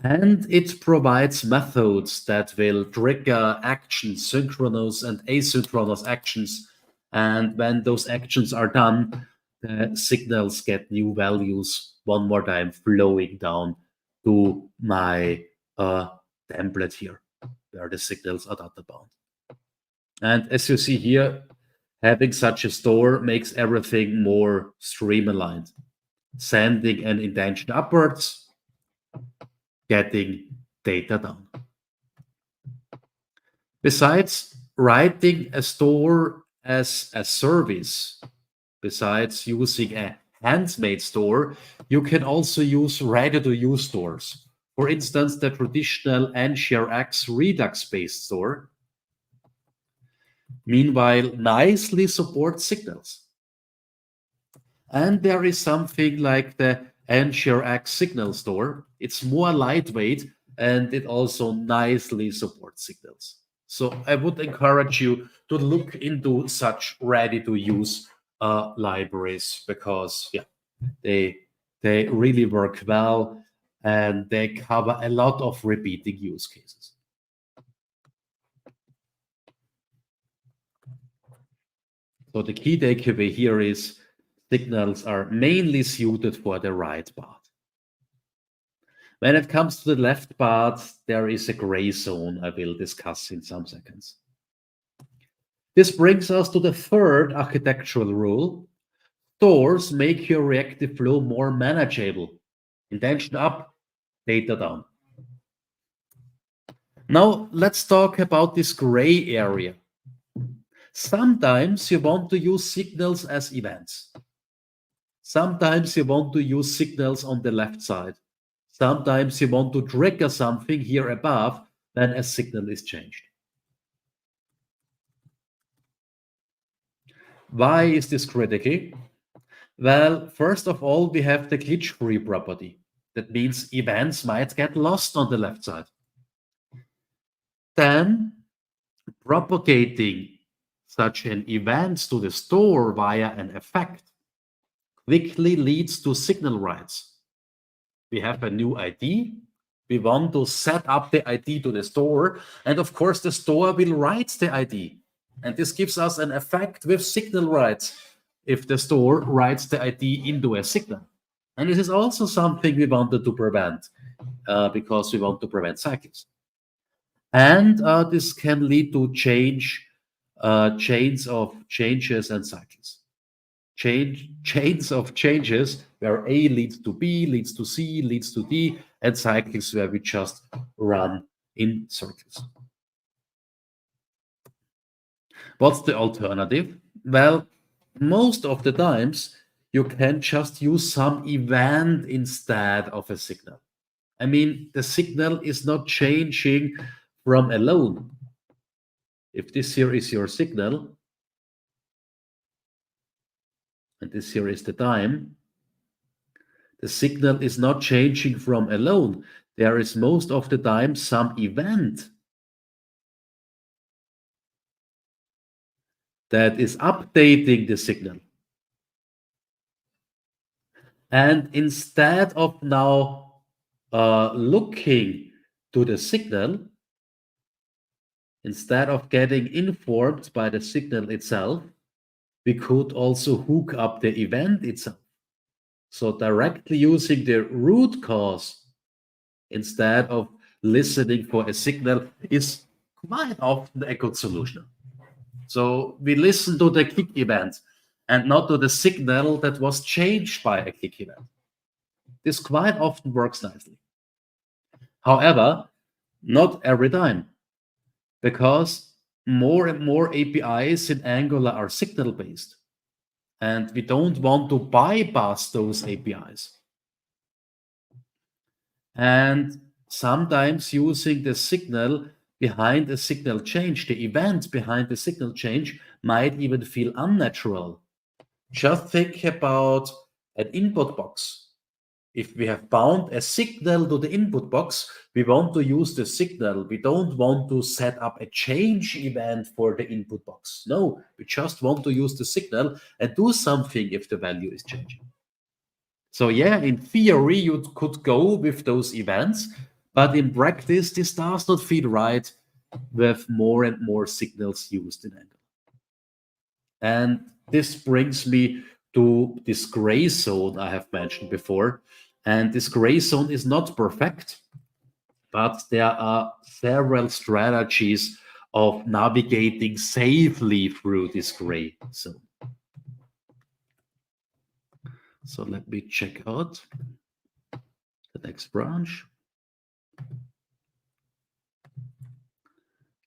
And it provides methods that will trigger actions, synchronous and asynchronous actions. And when those actions are done, the signals get new values one more time flowing down to my template here, where the signals are data bound. And as you see here, having such a store makes everything more streamlined. Sending an intention upwards, getting data down. Besides writing a store as a service, besides using a handmade store, you can also use ready-to-use stores. For instance, the traditional NGRX Redux-based store, meanwhile, nicely supports signals. And there is something like the NGRX Signal Store. It's more lightweight, and it also nicely supports signals. So I would encourage you to look into such ready-to-use libraries, because they really work well, and they cover a lot of repeating use cases. So the key takeaway here is signals are mainly suited for the right part. When it comes to the left part, there is a gray zone I will discuss in some seconds. This brings us to the third architectural rule. Stores make your reactive flow more manageable. Intention up, data down. Now let's talk about this gray area. Sometimes you want to use signals as events. Sometimes you want to use signals on the left side. Sometimes you want to trigger something here above when a signal is changed. Why is this critical? Well, first of all, we have the glitch-free property. That means events might get lost on the left side. Then, propagating such an event to the store via an effect quickly leads to signal writes. We have a new ID, We want to set up the ID to the store, and of course the store will write the ID. And this gives us an effect with signal writes if the store writes the ID into a signal. And this is also something we wanted to prevent because we want to prevent cycles. And this can lead to chains of changes and cycles. Chains of changes where A leads to B, leads to C, leads to D, and cycles where we just run in circles. What's the alternative? Well, most of the times you can just use some event instead of a signal. I mean, the signal is not changing from alone. If this here is your signal, and this here is the time, the signal is not changing from alone. There is most of the time some event that is updating the signal. And instead of now looking to the signal, instead of getting informed by the signal itself, we could also hook up the event itself. So directly using the root cause instead of listening for a signal is quite often a good solution. So we listen to the click event and not to the signal that was changed by a click event. This quite often works nicely. However, not every time, because more and more APIs in Angular are signal-based, and we don't want to bypass those APIs. And sometimes using the signal behind a signal change, the event behind the signal change might even feel unnatural. Just think about an input box. If we have bound a signal to the input box, we want to use the signal. We don't want to set up a change event for the input box. No, we just want to use the signal and do something if the value is changing. So yeah, in theory, you could go with those events, but in practice, this does not feel right with more and more signals used in Angular. And this brings me to this gray zone I have mentioned before. And this gray zone is not perfect, but there are several strategies of navigating safely through this gray zone. So let me check out the next branch.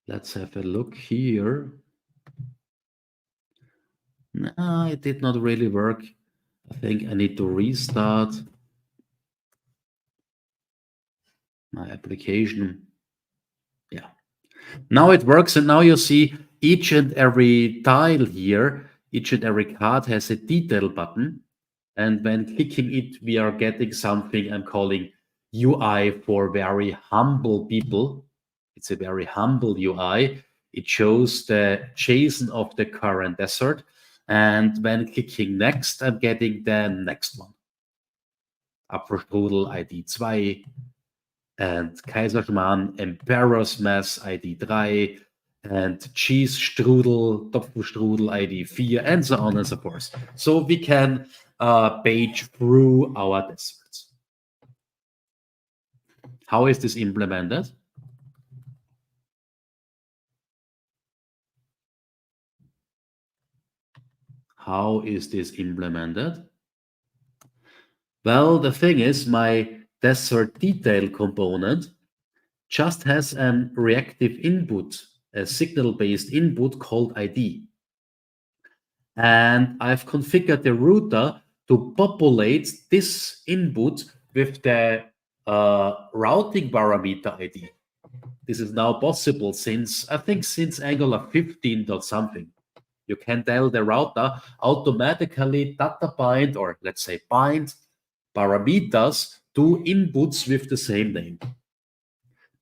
Let's have a look here. No, it did not really work. I think I need to restart my application. Yeah. Now it works, and now you see each and every tile here, each and every card has a detail button. And when clicking it, we are getting something I'm calling UI for very humble people. It's a very humble UI. It shows the JSON of the current desert. And when clicking next, I'm getting the next one. Apfelstrudel ID 2 and Kaiserschmarrn Emperor's Mess ID 3 and Cheese Strudel, Topfenstrudel ID 4, and so on and so forth. So we can page through our deserts. How is this implemented? How is this implemented? Well, the thing is, my desert detail component just has an reactive input, a signal-based input called ID. And I've configured the router to populate this input with the routing parameter ID. This is now possible since, I think, since Angular 15 dot something. You can tell the router automatically data bind, or let's say bind parameters to inputs with the same name.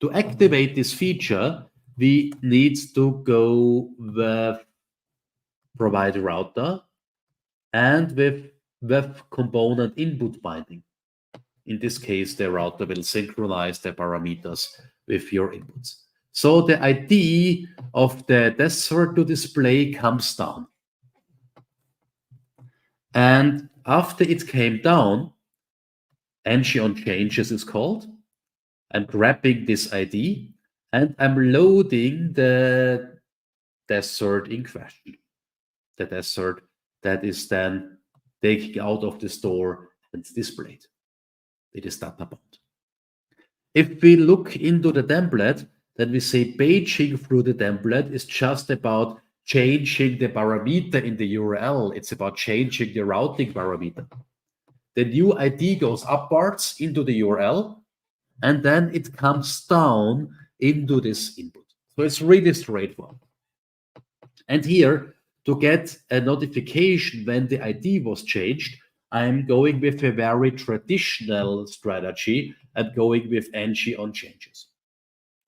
To activate this feature, we need to go with provide router and with web component input binding. In this case, the router will synchronize the parameters with your inputs. So the ID of the desert to display comes down. And after it came down, ng on changes is called. I'm grabbing this ID and I'm loading the desert in question. The desert that is then taken out of the store and displayed. It is data bound. If we look into the template, then we say paging through the template is just about changing the parameter in the URL. It's about changing the routing parameter. The new ID goes upwards into the URL, and then it comes down into this input. So it's really straightforward. And here, to get a notification when the ID was changed, I'm going with a very traditional strategy and going with ng on changes.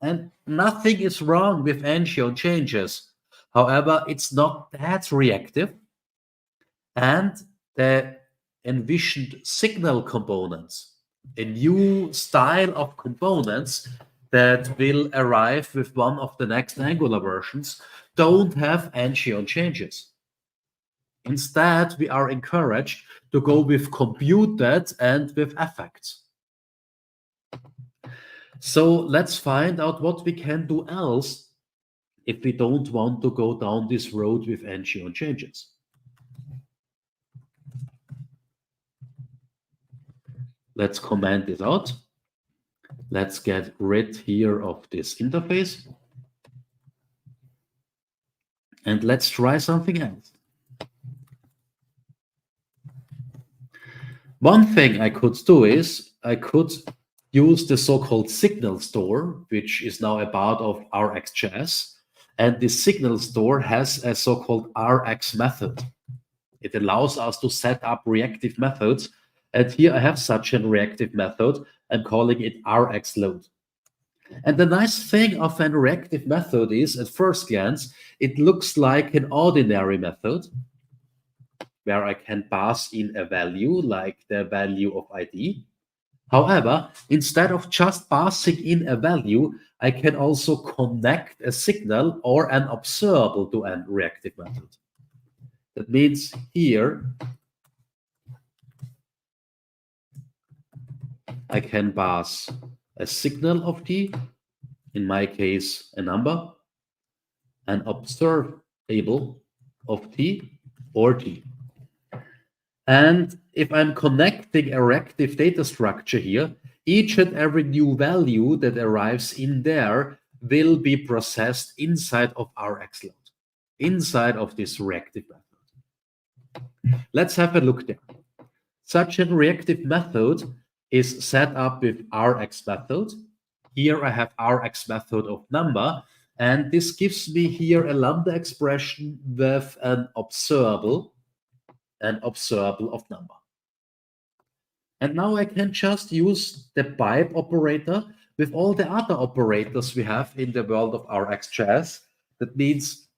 And nothing is wrong with ng on changes. However, it's not that reactive. And the envisioned signal components, a new style of components that will arrive with one of the next Angular versions, don't have ng on changes. Instead, we are encouraged to go with computed and with effects. So let's find out what we can do else if we don't want to go down this road with ng on changes. Let's comment this out. Let's get rid here of this interface. And let's try something else. One thing I could do is I could use the so-called signal store, which is now a part of RxJS. And this signal store has a so-called Rx method. It allows us to set up reactive methods. And here I have such a reactive method. I'm calling it RxLoad. And the nice thing of an reactive method is, at first glance, it looks like an ordinary method where I can pass in a value like the value of ID. However, instead of just passing in a value, I can also connect a signal or an observable to a reactive method. That means here I can pass a signal of t, in my case a number, an observable of t or t. And if I'm connecting a reactive data structure here, each and every new value that arrives in there will be processed inside of RxLoad, inside of this reactive method. Let's have a look there. Such a reactive method is set up with Rx method. Here I have Rx method of number, and this gives me here a lambda expression with an observable of number. And now I can just use the pipe operator with all the other operators we have in the world of RxJS. That means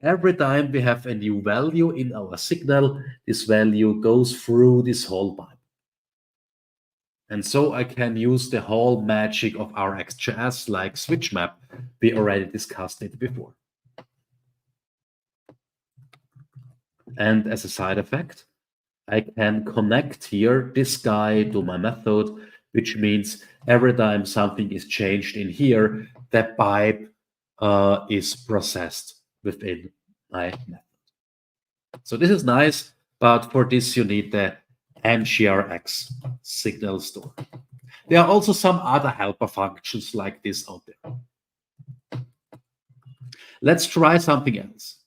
every time we have a new value in our signal, this value goes through this whole pipe. And so I can use the whole magic of RxJS like switch map. We already discussed it before. And as a side effect, I can connect here this guy to my method, which means every time something is changed in here, that pipe is processed within my method. So this is nice, but for this you need the ngRx signal store. There are also some other helper functions like this out there. Let's try something else.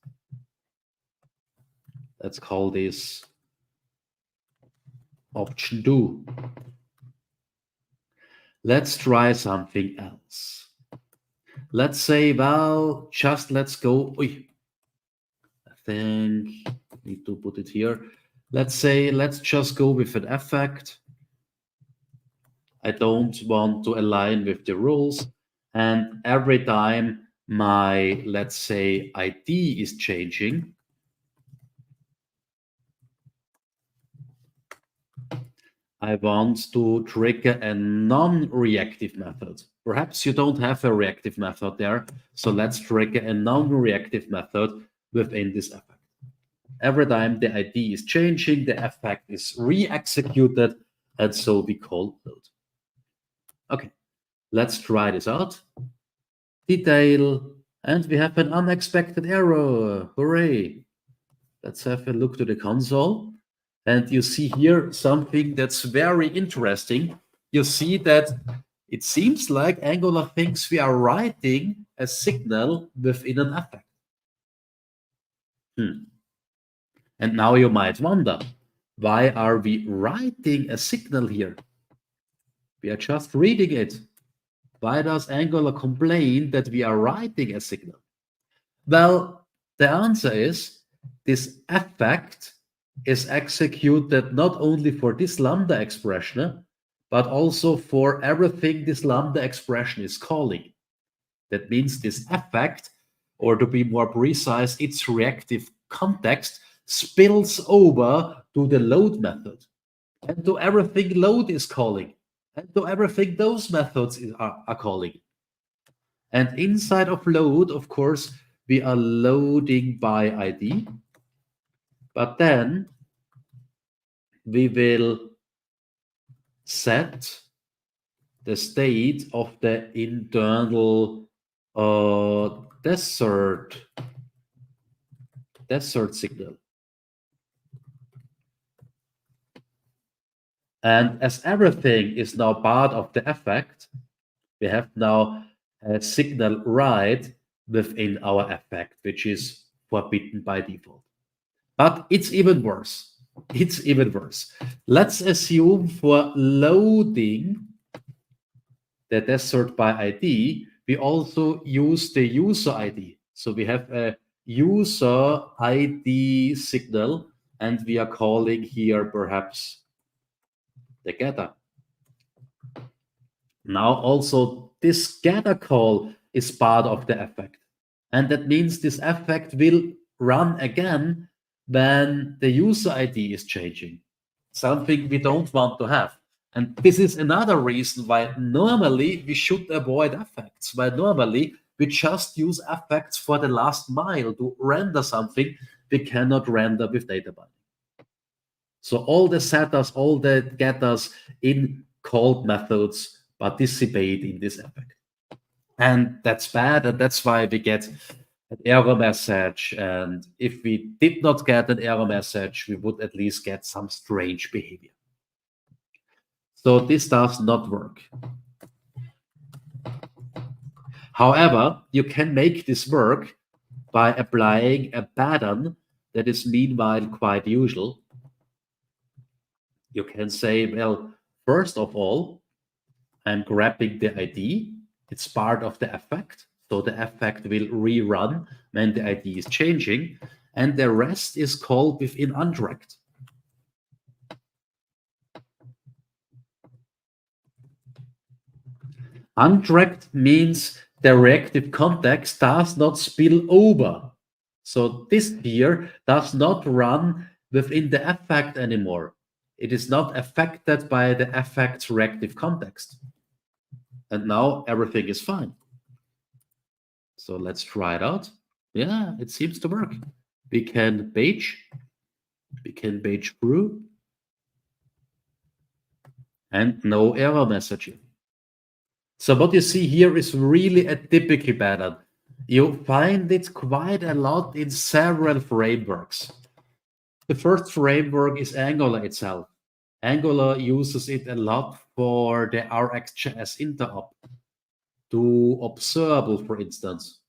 Let's call this option do. Let's try something else. Let's say, well, just let's go. I think I need to put it here. Let's say, let's just go with an effect. I don't want to align with the rules. And every time my, let's say, ID is changing, I want to trigger a non-reactive method. Perhaps you don't have a reactive method there, so let's trigger a non-reactive method within this effect. Every time the ID is changing, the effect is re-executed, and so we call load. Okay, let's try this out. Detail, and we have an unexpected error. Hooray! Let's have a look to the console. And you see here something that's very interesting. You see that it seems like Angular thinks we are writing a signal within an effect. And now you might wonder, why are we writing a signal here? We are just reading it. Why does Angular complain that we are writing a signal? Well, the answer is this effect is executed not only for this lambda expression, but also for everything this lambda expression is calling. That means this effect, or to be more precise, its reactive context spills over to the load method and to everything load is calling and to everything those methods are calling. And inside of load, of course, we are loading by ID, but then we will set the state of the internal desert signal. And as everything is now part of the effect, we have now a signal write within our effect, which is forbidden by default. But it's even worse. It's even worse. Let's assume for loading the desert by ID, we also use the user ID. So we have a user ID signal, and we are calling here perhaps the getter. Now also this getter call is part of the effect. And that means this effect will run again when the user ID is changing, something we don't want to have. And this is another reason why normally we should avoid effects, why normally we just use effects for the last mile to render something we cannot render with data binding. So all the setters, all the getters in called methods participate in this effect. And that's bad, and that's why we get an error message. And if we did not get an error message, we would at least get some strange behavior. So this does not work. However, you can make this work by applying a pattern that is meanwhile quite usual. You can say, well, first of all, I'm grabbing the ID. It's part of the effect. So the effect will rerun when the ID is changing. And the rest is called within untracked. Untracked means the reactive context does not spill over. So this here does not run within the effect anymore. It is not affected by the effect's reactive context. And now everything is fine. So let's try it out. Yeah, it seems to work. We can page through, and no error messaging. So what you see here is really a typical pattern. You find it quite a lot in several frameworks. The first framework is Angular itself. Angular uses it a lot for the RxJS interop to Observable, for instance,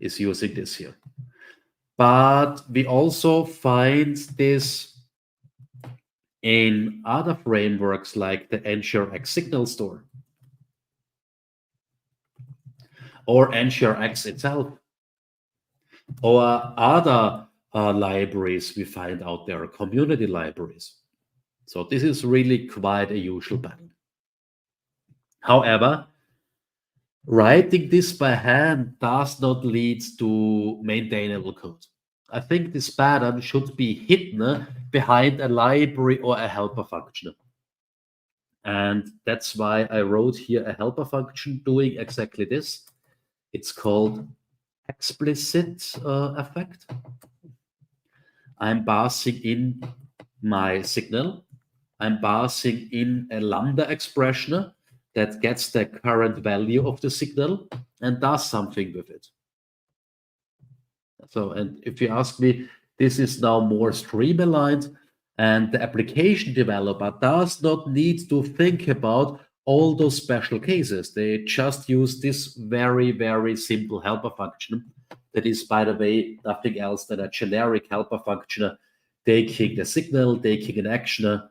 is using this here. But we also find this in other frameworks like the NGRX Signal Store or NGRX itself, or other libraries we find out there, community libraries. So this is really quite a usual pattern. However, writing this by hand does not lead to maintainable code. I think this pattern should be hidden behind a library or a helper function. And that's why I wrote here a helper function doing exactly this. It's called explicit effect. I'm passing in my signal. I'm passing in a lambda expression that gets the current value of the signal and does something with it. So, and if you ask me, this is now more streamlined, and the application developer does not need to think about all those special cases. They just use this very, very simple helper function that is, by the way, nothing else than a generic helper function taking the signal, taking an action,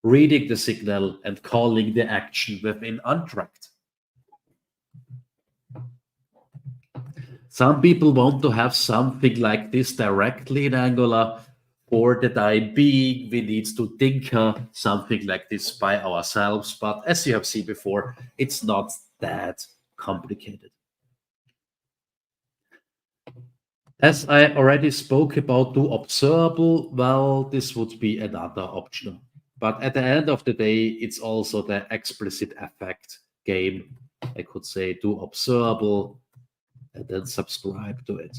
reading the signal, and calling the action within untracked. Some people want to have something like this directly in Angular. For the time being, we need to tinker something like this by ourselves. But as you have seen before, it's not that complicated. As I already spoke about do observable, well, this would be another option. But at the end of the day, it's also the explicit effect game. I could say do observable and then subscribe to it.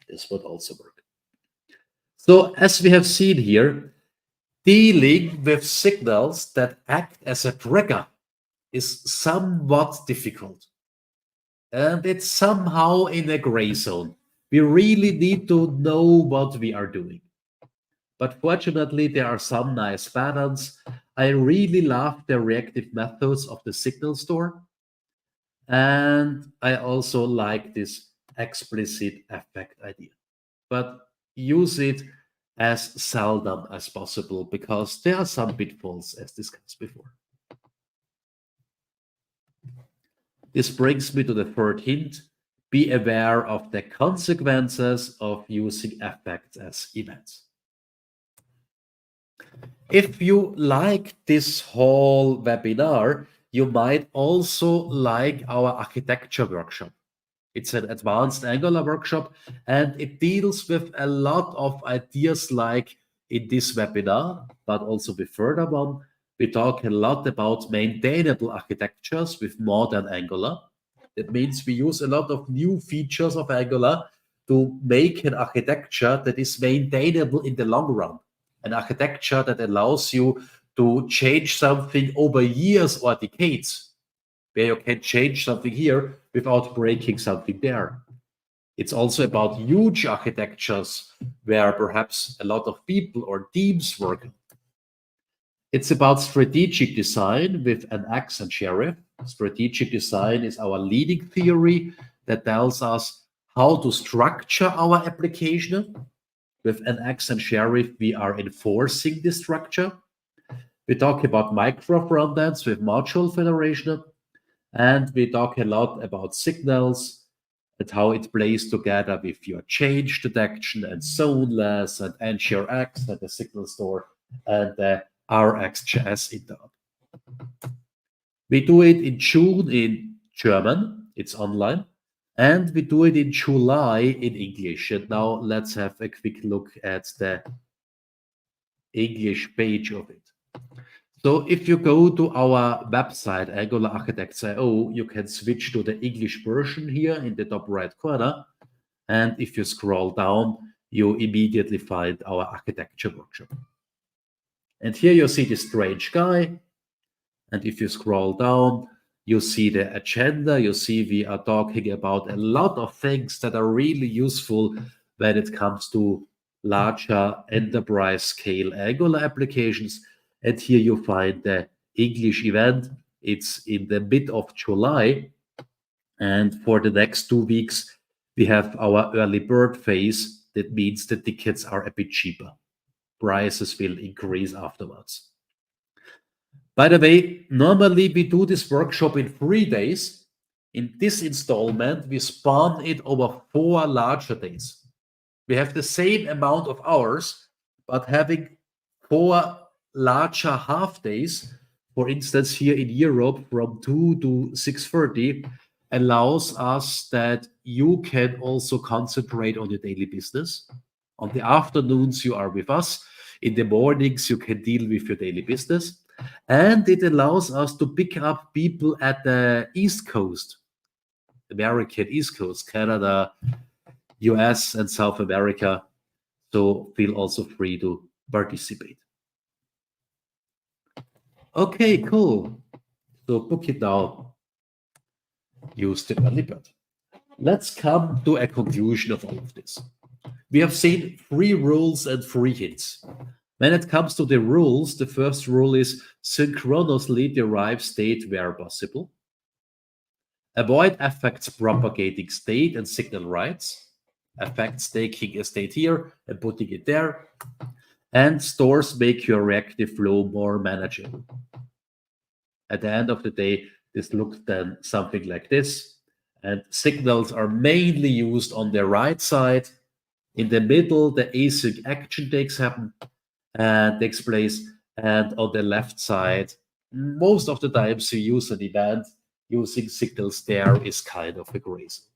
This would also work. So as we have seen here, dealing with signals that act as a trigger is somewhat difficult. And it's somehow in a gray zone. We really need to know what we are doing. But fortunately, there are some nice patterns. I really love the reactive methods of the signal store. And I also like this explicit effect idea. But use it as seldom as possible because there are some pitfalls as discussed before. This brings me to the third hint. Be aware of the consequences of using effects as events. If you like this whole webinar, you might also like our architecture workshop. It's an advanced Angular workshop, and it deals with a lot of ideas like in this webinar, but also with further one. We talk a lot about maintainable architectures with modern Angular. That means we use a lot of new features of Angular to make an architecture that is maintainable in the long run. An architecture that allows you to change something over years or decades, where you can change something here without breaking something there. It's also about huge architectures where perhaps a lot of people or teams work. It's about strategic design with NX and Sheriff. Strategic design is our leading theory that tells us how to structure our application. With NX and Sheriff, we are enforcing this structure. We talk about micro frontends with module federation. And we talk a lot about signals and how it plays together with your change detection and zoneless and NGRX and the signal store and the RxJS interrupt. We do it in June in German, it's online, and we do it in July in English. And now let's have a quick look at the English page of it. So if you go to our website, AngularArchitects.io, you can switch to the English version here in the top right corner. And if you scroll down, you immediately find our architecture workshop. And here you see this strange guy. And if you scroll down, you see the agenda. You see we are talking about a lot of things that are really useful when it comes to larger enterprise scale Angular applications. And here you find the English event. It's in the mid of July. And for the next 2 weeks, we have our early bird phase. That means the tickets are a bit cheaper. Prices will increase afterwards. By the way, normally we do this workshop in 3 days. In this installment, we span it over 4 larger days. We have the same amount of hours, but having 4 larger half days, for instance, here in Europe from 2 to 6:30, allows us that you can also concentrate on your daily business. On the afternoons, you are with us. In the mornings, you can deal with your daily business. And it allows us to pick up people at the East Coast, American East Coast, Canada, US, and South America. So feel also free to participate. Okay, cool. So book it now. Use the early bird. Let's come to a conclusion of all of this. We have seen 3 rules and 3 hints. When it comes to the rules, the first rule is synchronously derive state where possible. Avoid effects propagating state and signal rights. Effects taking a state here and putting it there. And stores make your reactive flow more manageable. At the end of the day, this looks then something like this. And signals are mainly used on the right side. In the middle, the async action takes place. And on the left side, most of the times you use an event. Using signals there is kind of a gray zone.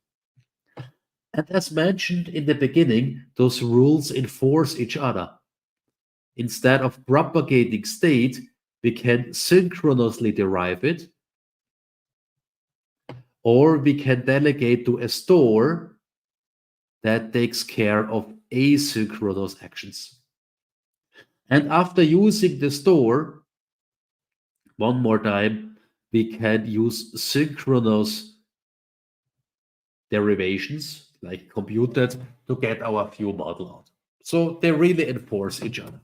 And as mentioned in the beginning, those rules enforce each other. Instead of propagating state, we can synchronously derive it, or we can delegate to a store that takes care of asynchronous actions. And after using the store, one more time, we can use synchronous derivations, like computed, to get our view model out. So they really enforce each other.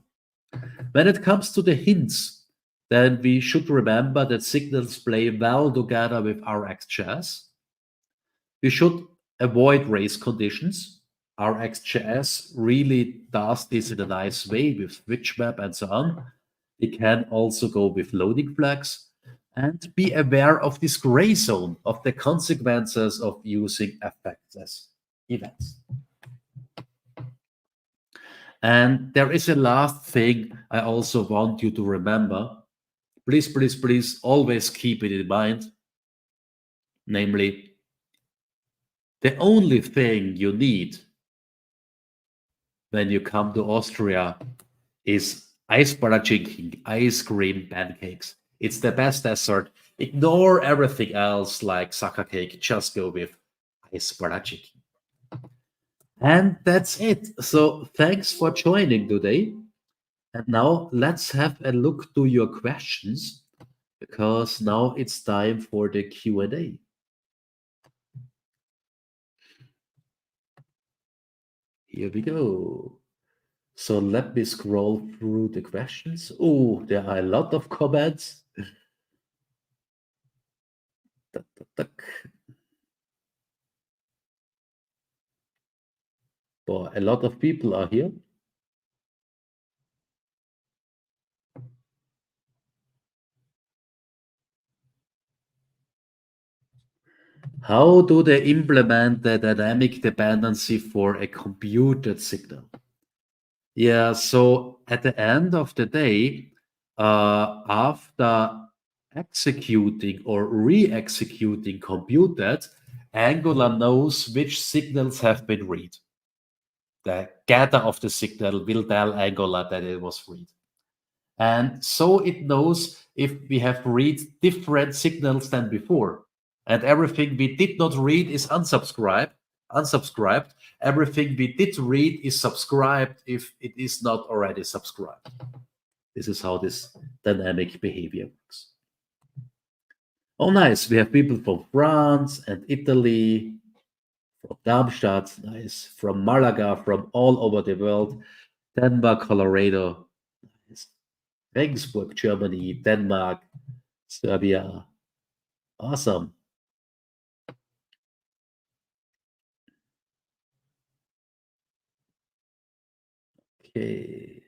When it comes to the hints, then we should remember that signals play well together with RxJS. We should avoid race conditions. RxJS really does this in a nice way with switch map and so on. We can also go with loading flags and be aware of this gray zone of the consequences of using effects as events. And there is a last thing I also want you to remember. Please, please, please always keep it in mind. Namely, the only thing you need when you come to Austria is Eisparachinken, ice cream pancakes. It's the best dessert. Ignore everything else like saka cake. Just go with Eisparachinken. And that's it. So thanks for joining today. And now let's have a look to your questions, because now it's time for the Q&A. Here we go. So let me scroll through the questions. Oh, there are a lot of comments. Boy, a lot of people are here. How do they implement the dynamic dependency for a computed signal? Yeah, so at the end of the day, after executing or re-executing computed, Angular knows which signals have been read. The getter of the signal will tell Angular that it was read. And so it knows if we have read different signals than before. And everything we did not read is unsubscribed. Everything we did read is subscribed if it is not already subscribed. This is how this dynamic behavior works. Oh, nice. We have people from France and Italy, from Darmstadt, nice, from Malaga, from all over the world, Denver, Colorado, nice. Regensburg, Germany, Denmark, Serbia. Awesome. Okay.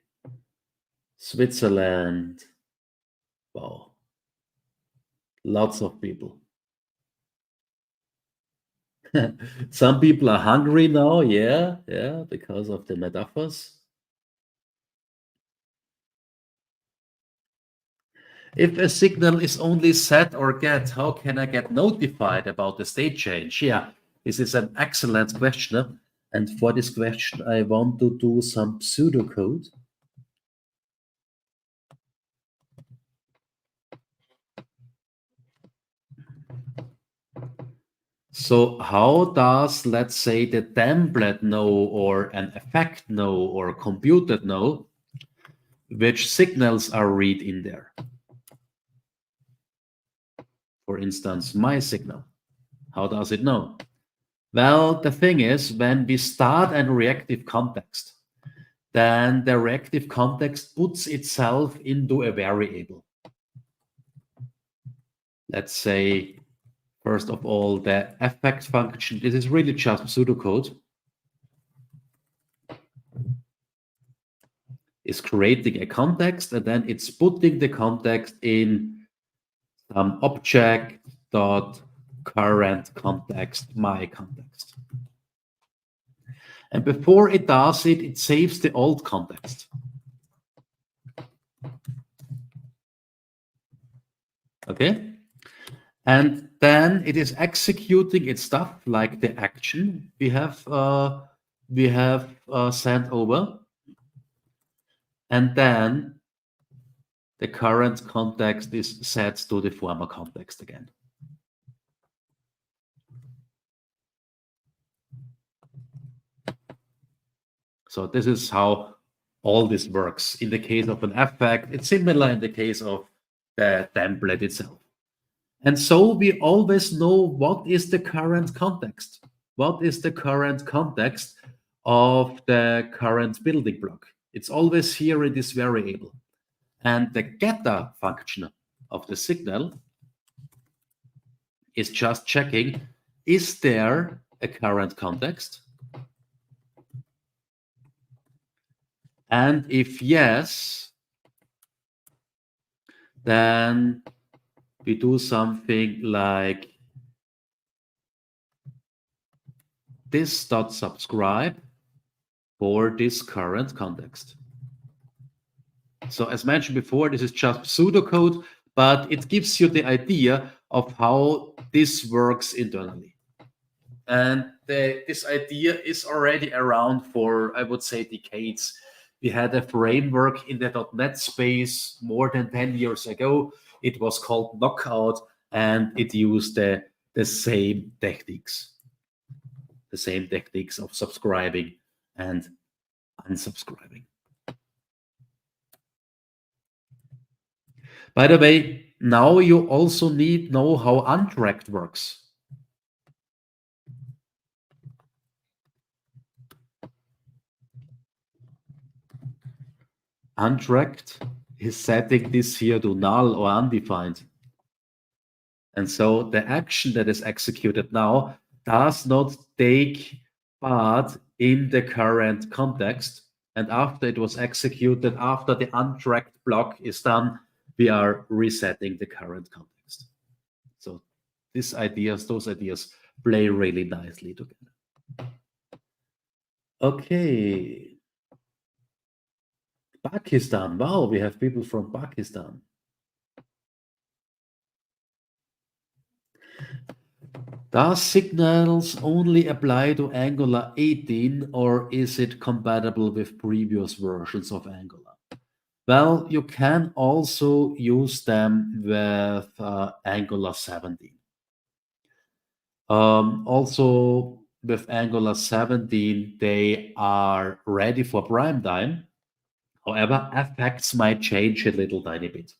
Switzerland. Wow. Lots of people. Some people are hungry now, yeah, because of the metaphors. If a signal is only set or get, how can I get notified about the state change? Yeah, this is an excellent question. And for this question, I want to do some pseudocode. So how does, let's say, the template know, or an effect know, or computed know which signals are read in there? For instance, my signal. How does it know? Well, the thing is, when we start a reactive context, then the reactive context puts itself into a variable. Let's say, first of all, the effect function. This is really just pseudocode. Is creating a context, and then it's putting the context in some object dot current context, my context. And before it does it, it saves the old context. Okay? And then it is executing its stuff like the action we have sent over. And then the current context is set to the former context again. So this is how all this works. In the case of an effect, it's similar in the case of the template itself. And so we always know what is the current context. What is the current context of the current building block? It's always here in this variable. And the getter function of the signal is just checking, is there a current context? And if yes, then we do something like this dot subscribe for this current context. So as mentioned before, this is just pseudocode, but it gives you the idea of how this works internally. And this idea is already around for, I would say, decades. We had a framework in the .NET space more than 10 years ago. It was called Knockout, and it used the same techniques. The same techniques of subscribing and unsubscribing. By the way, now you also need to know how untracked works. Untracked is setting this here to null or undefined. And so the action that is executed now does not take part in the current context. And after it was executed, after the untracked block is done, we are resetting the current context. So those ideas play really nicely together. Okay. Pakistan. Wow, we have people from Pakistan. Does signals only apply to Angular 18, or is it compatible with previous versions of Angular? Well, you can also use them with Angular 17. Also, with Angular 17, they are ready for prime time. However, effects might change a little tiny bit.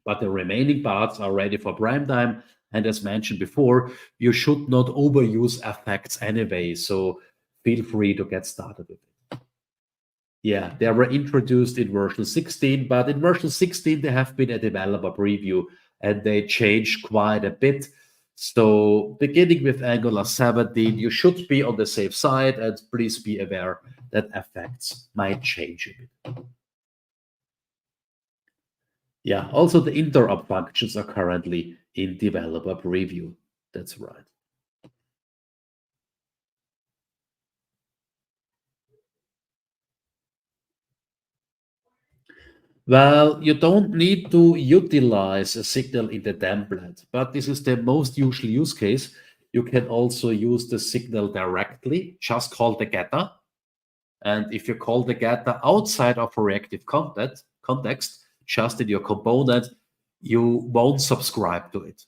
But the remaining parts are ready for prime time. And as mentioned before, you should not overuse effects anyway. So feel free to get started with it. Yeah, they were introduced in version 16, but in version 16, they have been a developer preview and they changed quite a bit. So beginning with Angular 17, you should be on the safe side, and please be aware that effects might change a bit. Yeah, also the interrupt functions are currently in developer preview. That's right. Well, you don't need to utilize a signal in the template, but this is the most usual use case. You can also use the signal directly, just call the getter. And if you call the getter outside of a reactive context, just in your component, you won't subscribe to it.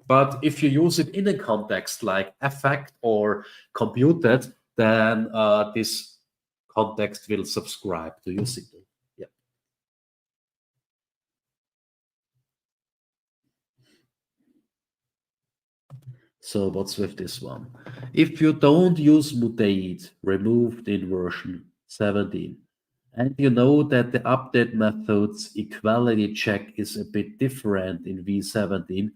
But if you use it in a context like affect or computed, then this context will subscribe to your signal. Yeah. So what's with this one? If you don't use mutate removed in version 17, and you know that the update method's equality check is a bit different in V17,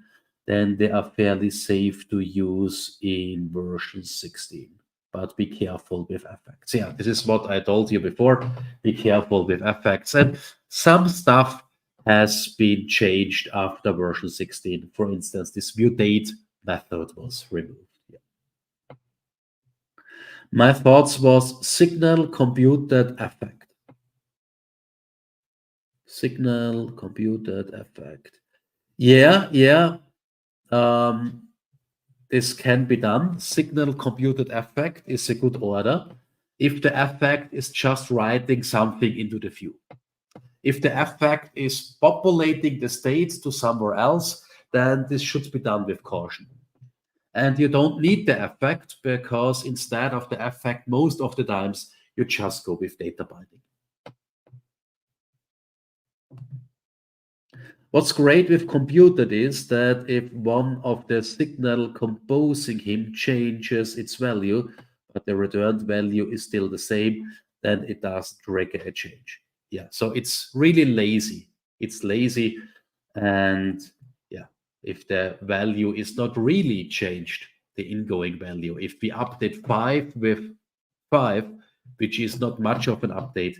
then they are fairly safe to use in version 16. But be careful with effects. Yeah, this is what I told you before. Be careful with effects. And some stuff has been changed after version 16. For instance, this mutate method was removed. Yeah. My thoughts was signal computed effect. Signal computed effect. Yeah. This can be done. Signal computed effect is a good order if the effect is just writing something into the view. If the effect is populating the states to somewhere else, then this should be done with caution. And you don't need the effect because instead of the effect, most of the times you just go with data binding. What's great with computed is that if one of the signal composing him changes its value, but the returned value is still the same, then it does trigger a change. Yeah, so it's really lazy. It's lazy, and yeah, if the value is not really changed, the ingoing value, if we update 5 with 5, which is not much of an update,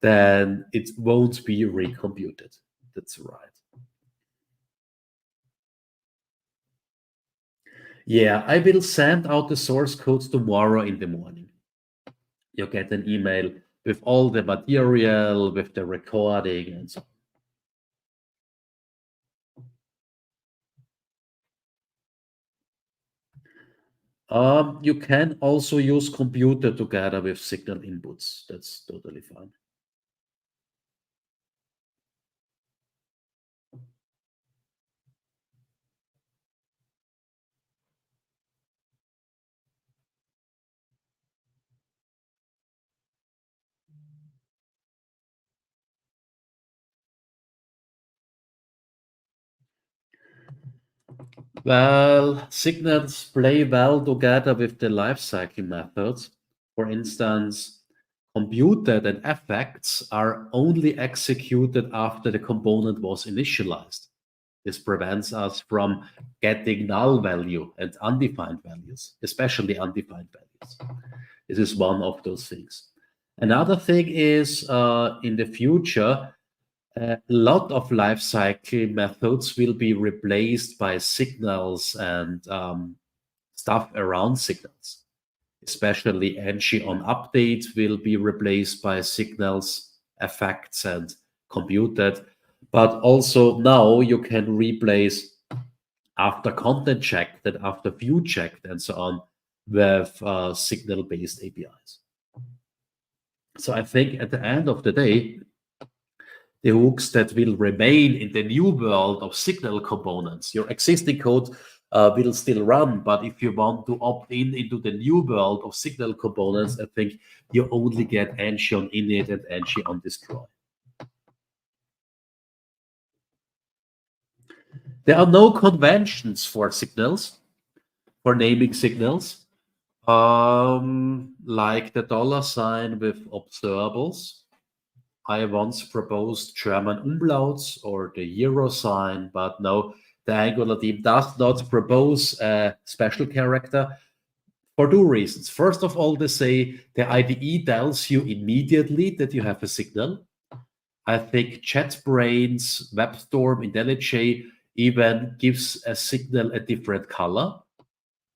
then it won't be recomputed. That's right. Yeah, I will send out the source codes tomorrow in the morning. You'll get an email with all the material, with the recording, and so on. You can also use computer together with signal inputs. That's totally fine. Well, signals play well together with the lifecycle methods. For instance, computed and effects are only executed after the component was initialized. This prevents us from getting null value and undefined values, especially undefined values. This is one of those things. Another thing is in the future, a lot of life cycle methods will be replaced by signals and stuff around signals. Especially ng on update will be replaced by signals, effects, and computed. But also now you can replace after content checked and after view checked and so on with signal-based APIs. So I think at the end of the day, the hooks that will remain in the new world of signal components. Your existing code will still run, but if you want to opt in into the new world of signal components, I think you only get ng on init and ng on destroy. There are no conventions for signals, for naming signals, like the $ with observables. I once proposed German umlauts or the euro sign, but no, the Angular team does not propose a special character for two reasons. First of all, they say the IDE tells you immediately that you have a signal. I think JetBrains, WebStorm, IntelliJ even gives a signal a different color.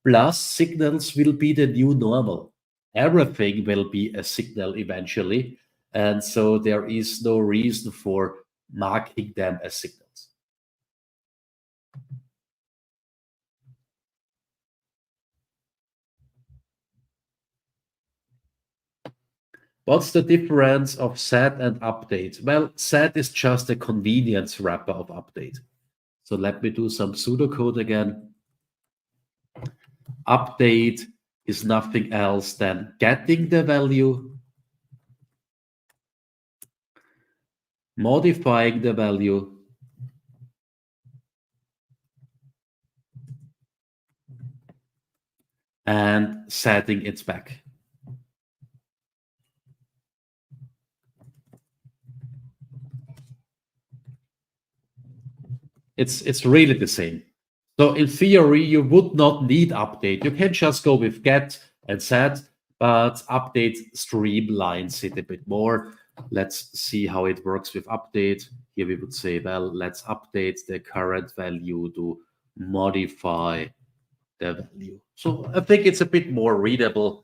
Plus, signals will be the new normal. Everything will be a signal eventually. And so there is no reason for marking them as signals. What's the difference of set and update? Well, set is just a convenience wrapper of update. So let me do some pseudocode again. Update is nothing else than getting the value, modifying the value, and setting it back. It's really the same. So in theory, you would not need update. You can just go with get and set, but update streamlines it a bit more. Let's see how it works with update. Here we would say, well, let's update the current value to modify the value. So I think it's a bit more readable,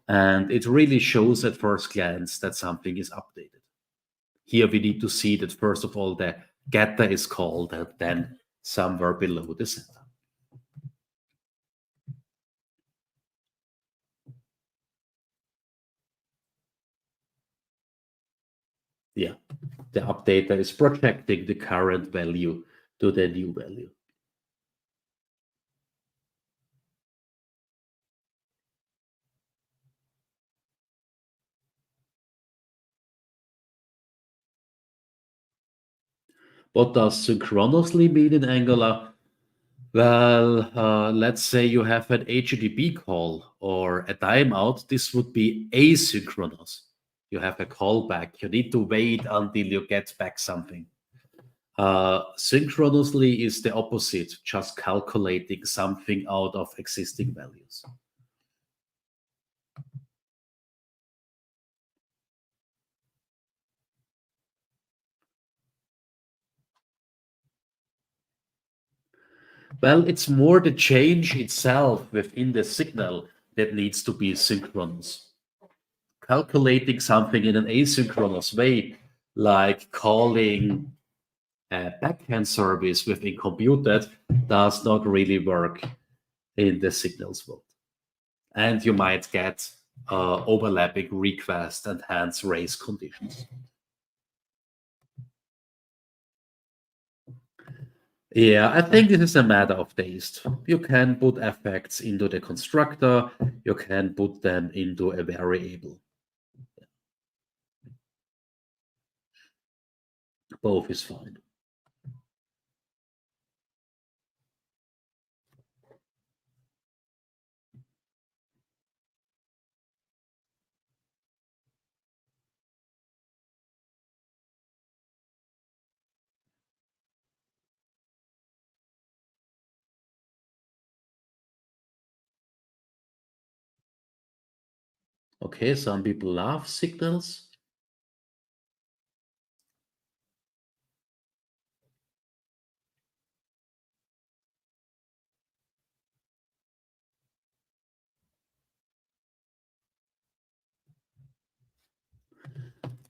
and it really shows at first glance that something is updated. Here we need to see that first of all, the getter is called and then somewhere below the setter. Yeah, the updater is projecting the current value to the new value. What does synchronously mean in Angular? Well, let's say you have an HTTP call or a timeout. This would be asynchronous. You have a callback. You need to wait until you get back something. Synchronously is the opposite, just calculating something out of existing values. Well, it's more the change itself within the signal that needs to be synchronous. Calculating something in an asynchronous way, like calling a backhand service within computed, does not really work in the signals world. And you might get overlapping request and hence raise conditions. Yeah, I think this is a matter of taste. You can put effects into the constructor, you can put them into a variable. Both is fine. Okay, some people love signals.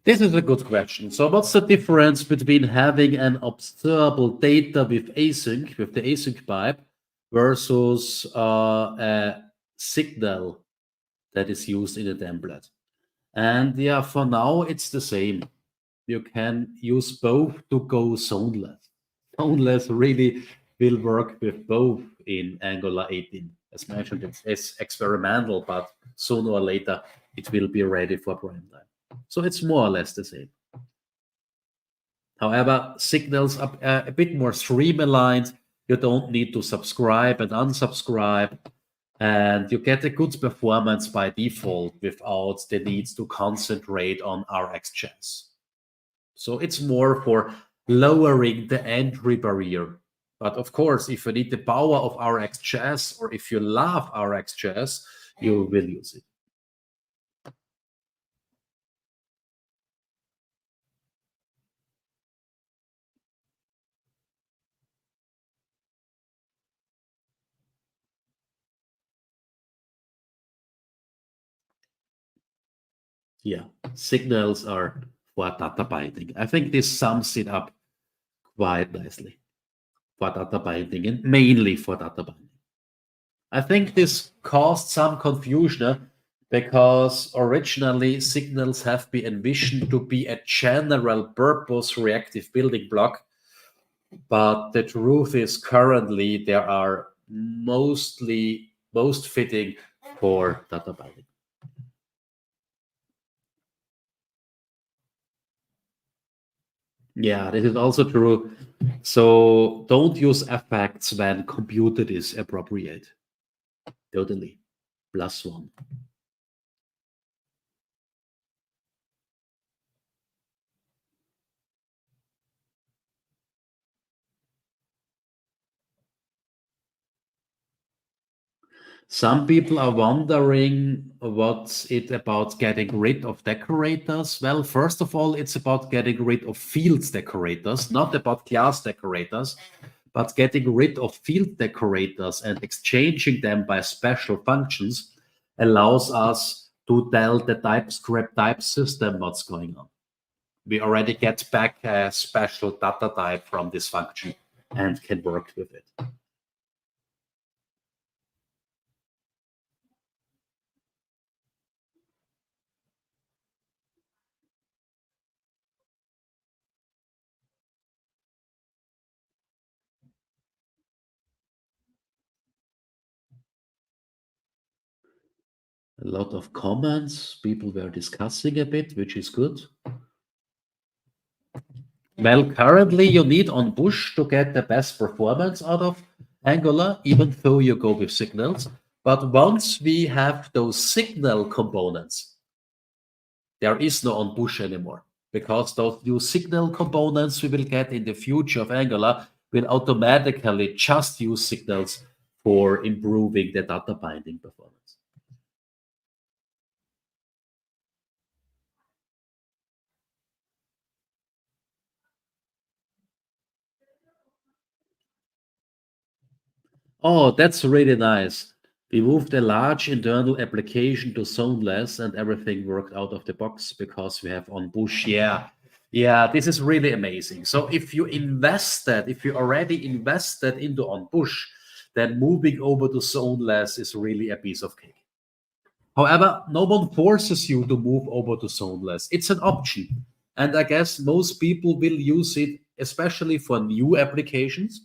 This is a good question. So what's the difference between having an observable data with async, with the async pipe, versus a signal that is used in a template? And yeah, for now, it's the same. You can use both to go zoneless. Zoneless really will work with both in Angular 18. As mentioned, it's experimental, but sooner or later it will be ready for prime time. So it's more or less the same. However, signals are a bit more streamlined. You don't need to subscribe and unsubscribe, and you get a good performance by default without the need to concentrate on RxJS. So it's more for lowering the entry barrier. But of course, if you need the power of RxJS or if you love RxJS, you will use it. Yeah, signals are for data binding. I think this sums it up quite nicely for data binding and mainly for data binding. I think this caused some confusion because originally signals have been envisioned to be a general purpose reactive building block, but the truth is currently they are mostly most fitting for data binding. Yeah, this is also true. So don't use effects when computed is appropriate. Totally. Plus one. Some people are wondering what's it about getting rid of decorators. Well, first of all, it's about getting rid of field decorators, not about class decorators, but getting rid of field decorators and exchanging them by special functions allows us to tell the TypeScript type system what's going on. We already get back a special data type from this function and can work with it. A lot of comments. People were discussing a bit, which is good. Well, currently you need on Bush to get the best performance out of Angular, even though you go with signals. But once we have those signal components, there is no on Bush anymore because those new signal components we will get in the future of Angular will automatically just use signals for improving the data binding performance. Oh, that's really nice. We moved a large internal application to Zoneless and everything worked out of the box because we have on Bush. Yeah. Yeah, this is really amazing. So if you already invested into on Bush, then moving over to Zoneless is really a piece of cake. However, no one forces you to move over to Zoneless. It's an option. And I guess most people will use it, especially for new applications.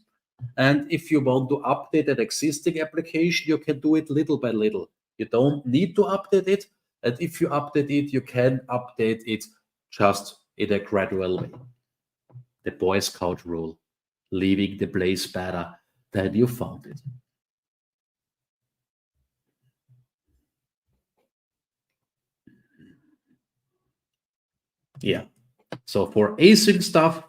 And if you want to update an existing application, you can do it little by little. You don't need to update it. And if you update it, you can update it just in a gradual way. The Boy Scout rule, leaving the place better than you found it. Yeah. So for async stuff,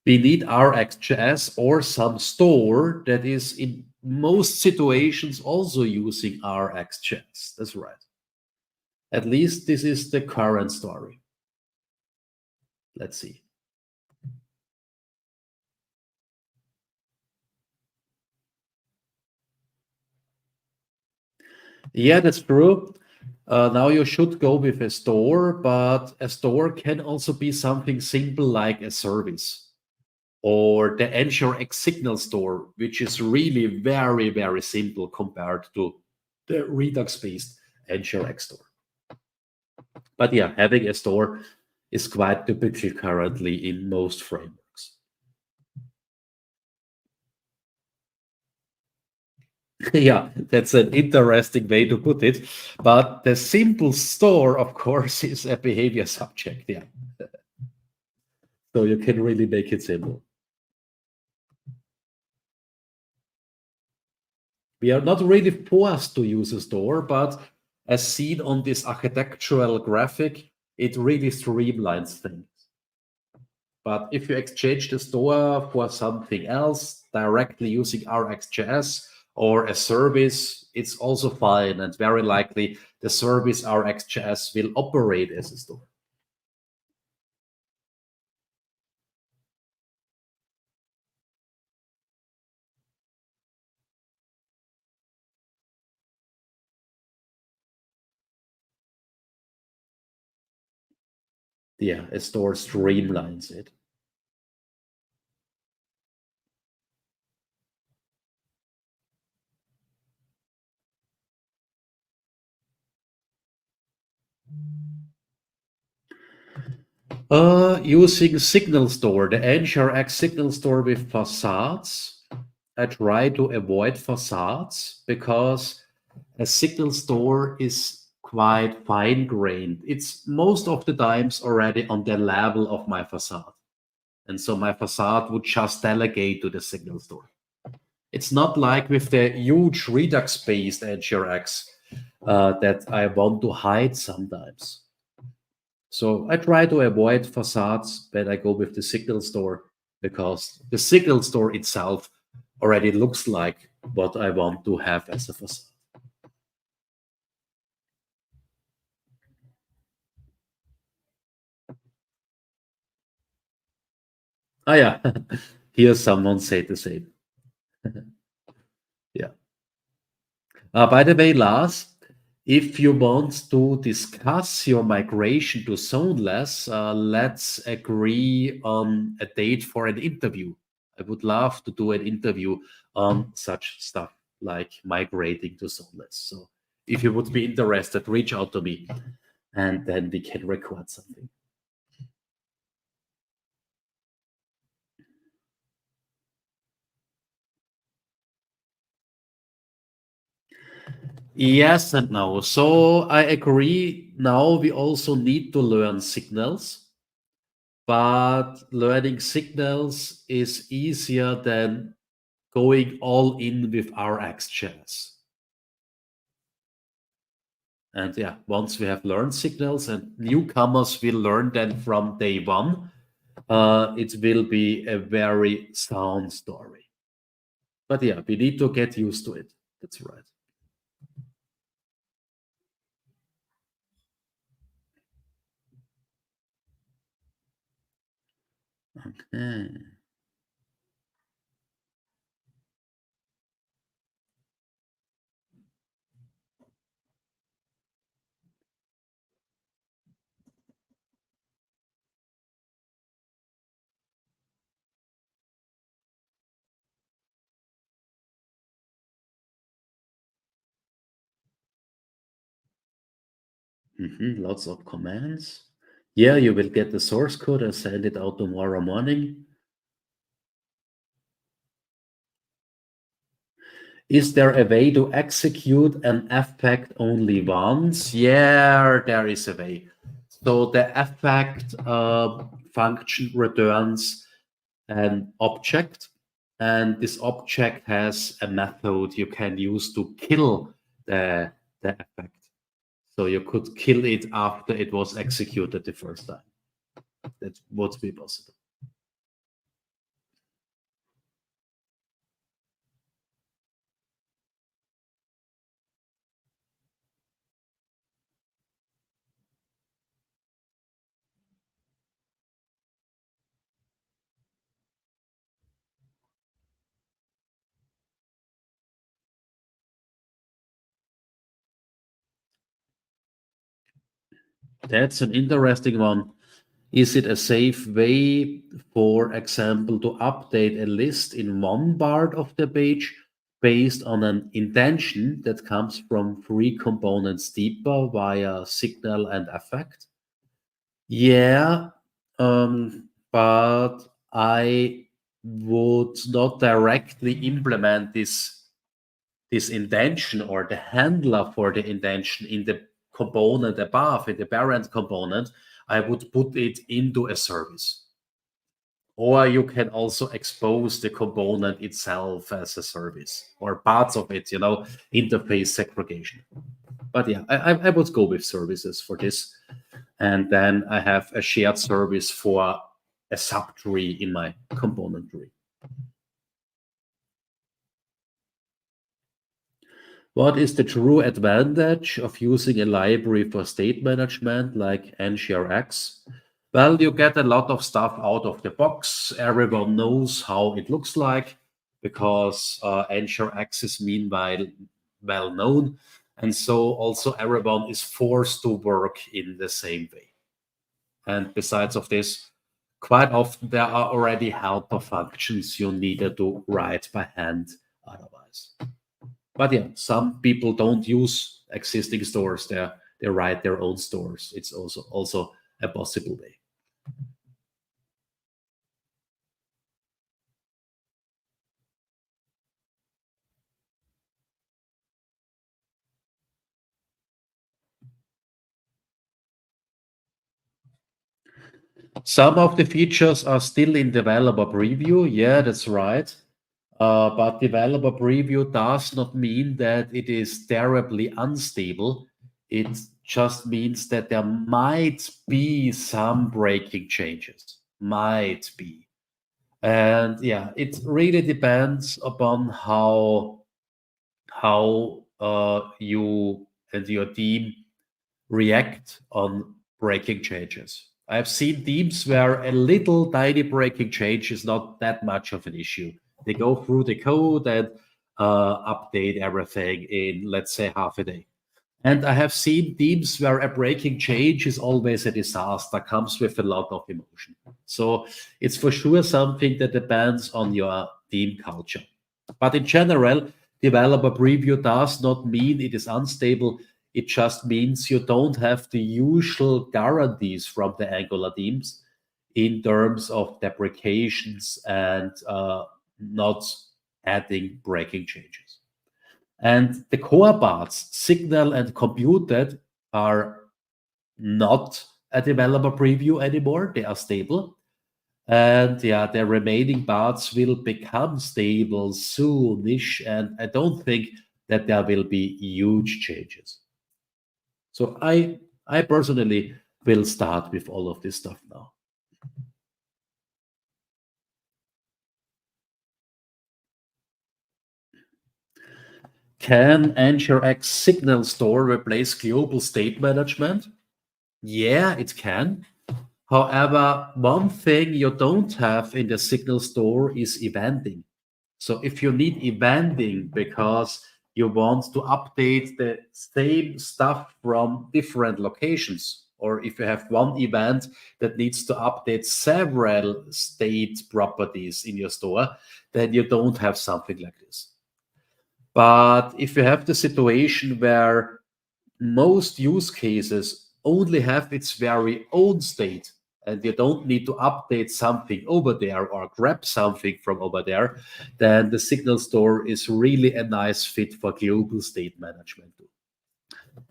we need RxJS or some store that is in most situations also using RxJS. That's right. At least this is the current story. Let's see. Yeah, that's true. Now you should go with a store, but a store can also be something simple like a service or the NSureX Signal store, which is really very, very simple compared to the Redux-based NSureX store. But yeah, having a store is quite typical currently in most frameworks. Yeah, that's an interesting way to put it. But the simple store, of course, is a behavior subject. Yeah. So you can really make it simple. We are not really forced to use a store, but as seen on this architectural graphic, it really streamlines things. But if you exchange the store for something else directly using RxJS or a service, it's also fine. And very likely the service RxJS will operate as a store. Yeah, a store streamlines it. Using Signal Store, the NGRX Signal Store with facades. I try to avoid facades because a Signal Store is quite fine grained. It's most of the times already on the level of my facade. And so my facade would just delegate to the Signal Store. It's not like with the huge Redux-based NGRX that I want to hide sometimes. So I try to avoid facades, but I go with the Signal Store because the Signal Store itself already looks like what I want to have as a facade. Ah, yeah. Here someone said the same. Yeah. By the way, Lars, if you want to discuss your migration to Zoneless, let's agree on a date for an interview. I would love to do an interview on such stuff like migrating to Zoneless. So if you would be interested, reach out to me and then we can record something. Yes and no. So I agree. Now we also need to learn signals, but learning signals is easier than going all in with RxJS. And yeah, once we have learned signals and newcomers will learn them from day one, it will be a very sound story. But yeah, we need to get used to it. That's right. Okay. Lots of commands. Yeah, you will get the source code and send it out tomorrow morning. Is there a way to execute an fpact only once? Yeah, there is a way. So the fpact function returns an object, and this object has a method you can use to kill the fpact. So you could kill it after it was executed the first time. That would be possible. That's an interesting one. Is it a safe way, for example, to update a list in one part of the page based on an intention that comes from three components deeper via signal and affect? Yeah, but I would not directly implement this intention or the handler for the intention in the component above, in the parent component. I would put it into a service. Or you can also expose the component itself as a service or parts of it, interface segregation. But yeah, I would go with services for this. And then I have a shared service for a subtree in my component tree. What is the true advantage of using a library for state management like NGRX? Well, you get a lot of stuff out of the box. Everyone knows how it looks like because NGRX is meanwhile well known. And so also everyone is forced to work in the same way. And besides of this, quite often there are already helper functions you needed to write by hand otherwise. But yeah, some people don't use existing stores. They're they write their own stores. It's also a possible way. Some of the features are still in developer preview. Yeah, that's right. But developer preview does not mean that it is terribly unstable. It just means that there might be some breaking changes. Might be. And yeah, it really depends upon how you and your team react on breaking changes. I've seen teams where a little tiny breaking change is not that much of an issue. They go through the code and update everything in, let's say, half a day. And I have seen teams where a breaking change is always a disaster, comes with a lot of emotion. So it's for sure something that depends on your team culture. But in general, developer preview does not mean it is unstable. It just means you don't have the usual guarantees from the Angular teams in terms of deprecations and not adding breaking changes. And the core parts, Signal and Computed, are not a developer preview anymore. They are stable. And yeah, the remaining parts will become stable soonish. And I don't think that there will be huge changes. So I personally will start with all of this stuff now. Can NGRX Signal Store replace global state management? Yeah, it can. However, one thing you don't have in the Signal Store is eventing. So if you need eventing because you want to update the same stuff from different locations, or if you have one event that needs to update several state properties in your store, then you don't have something like this. But if you have the situation where most use cases only have its very own state and you don't need to update something over there or grab something from over there, then the Signal Store is really a nice fit for global state management.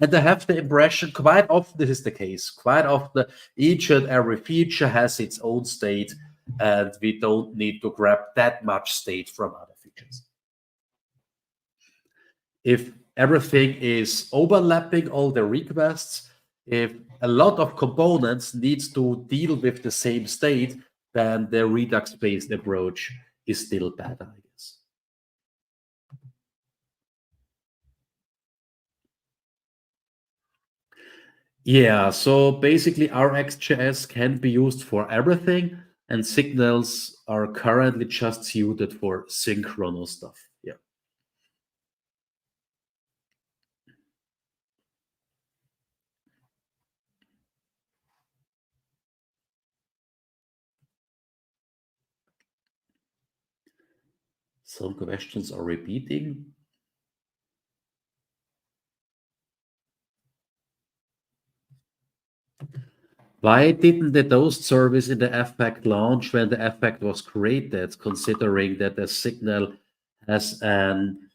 And I have the impression quite often this is the case. Quite often, each and every feature has its own state, and we don't need to grab that much state from other features. If everything is overlapping all the requests, if a lot of components needs to deal with the same state, then the Redux-based approach is still better, I guess. Yeah, so basically RxJS can be used for everything, and signals are currently just suited for synchronous stuff. Yeah. Some questions are repeating. Why didn't the Toast service in the effect launch when the effect was created, considering that the signal has an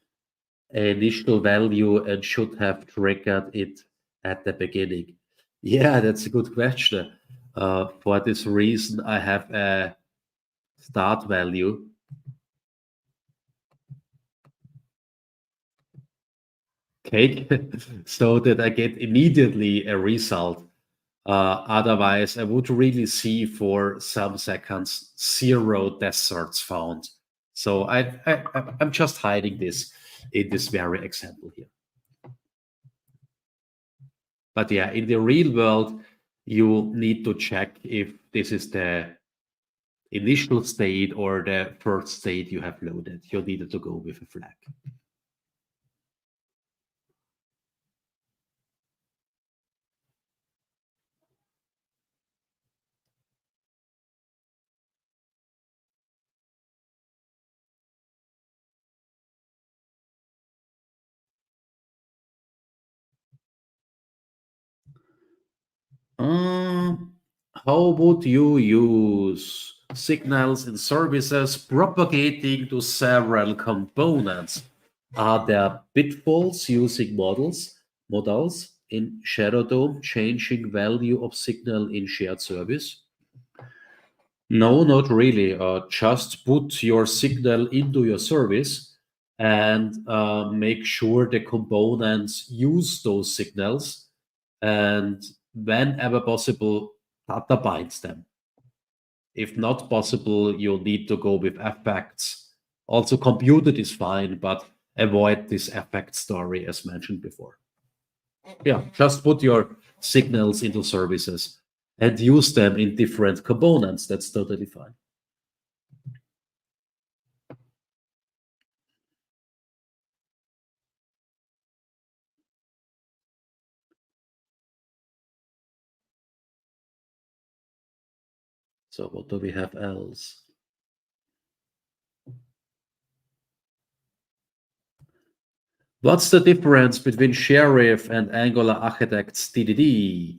initial value and should have triggered it at the beginning? Yeah, that's a good question. For this reason, I have a start value. Okay, so that I get immediately a result. Otherwise, I would really see for some seconds zero deserts found. So I'm just hiding this in this very example here. But yeah, in the real world, you need to check if this is the initial state or the first state you have loaded. You needed to go with a flag. Um, how would you use signals in services propagating to several components? Are there pitfalls using models in Shadow DOM changing value of signal in shared service? No, not really. Just put your signal into your service and make sure the components use those signals. And whenever possible, data binds them. If not possible, you'll need to go with effects. Also, computed is fine, but avoid this effect story as mentioned before. Yeah, just put your signals into services and use them in different components. That's totally fine. So what do we have else? What's the difference between Sheriff and Angular Architects DDD?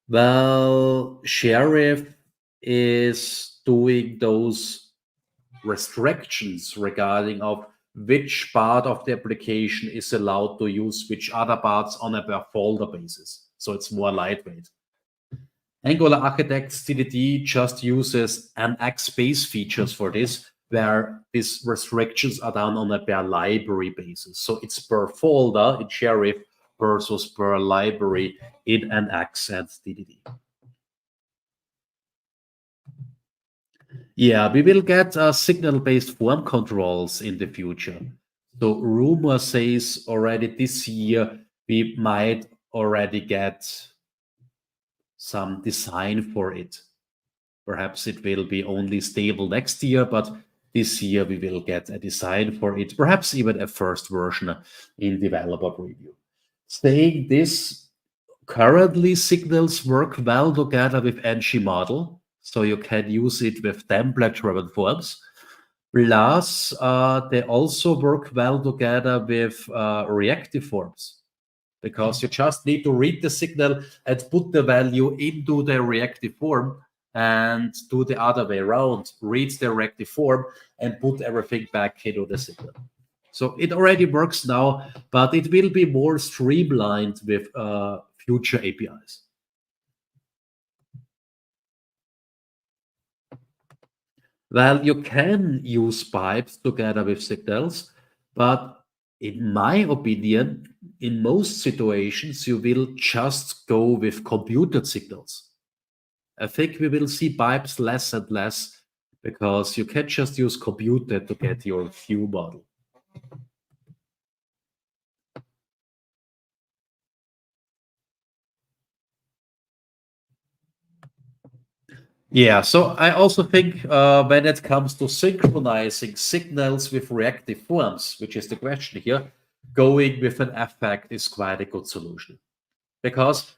Well, Sheriff is doing those restrictions regarding of which part of the application is allowed to use which other parts on a per folder basis. So it's more lightweight. Angular Architects TDD just uses NX-based features for this, where these restrictions are done on a per library basis. So it's per folder in Sheriff versus per library in NX and TDD. Yeah, we will get signal-based form controls in the future. So rumor says already this year we might already get some design for it. Perhaps it will be only stable next year, but this year we will get a design for it, perhaps even a first version in developer preview. Saying this, currently signals work well together with ng model, so you can use it with template-driven forms. Plus, they also work well together with reactive forms because you just need to read the signal and put the value into the reactive form and do the other way around, read the reactive form and put everything back into the signal. So it already works now, but it will be more streamlined with future APIs. Well, you can use pipes together with signals, but in my opinion, in most situations, you will just go with computed signals. I think we will see pipes less and less because you can just use computed to get your view model. Yeah, so I also think when it comes to synchronizing signals with reactive forms, which is the question here, going with an effect is quite a good solution. Because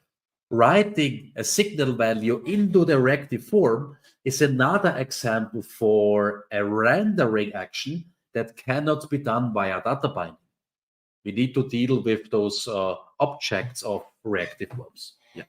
writing a signal value into the reactive form is another example for a rendering action that cannot be done via data binding. We need to deal with those objects of reactive forms. Yeah.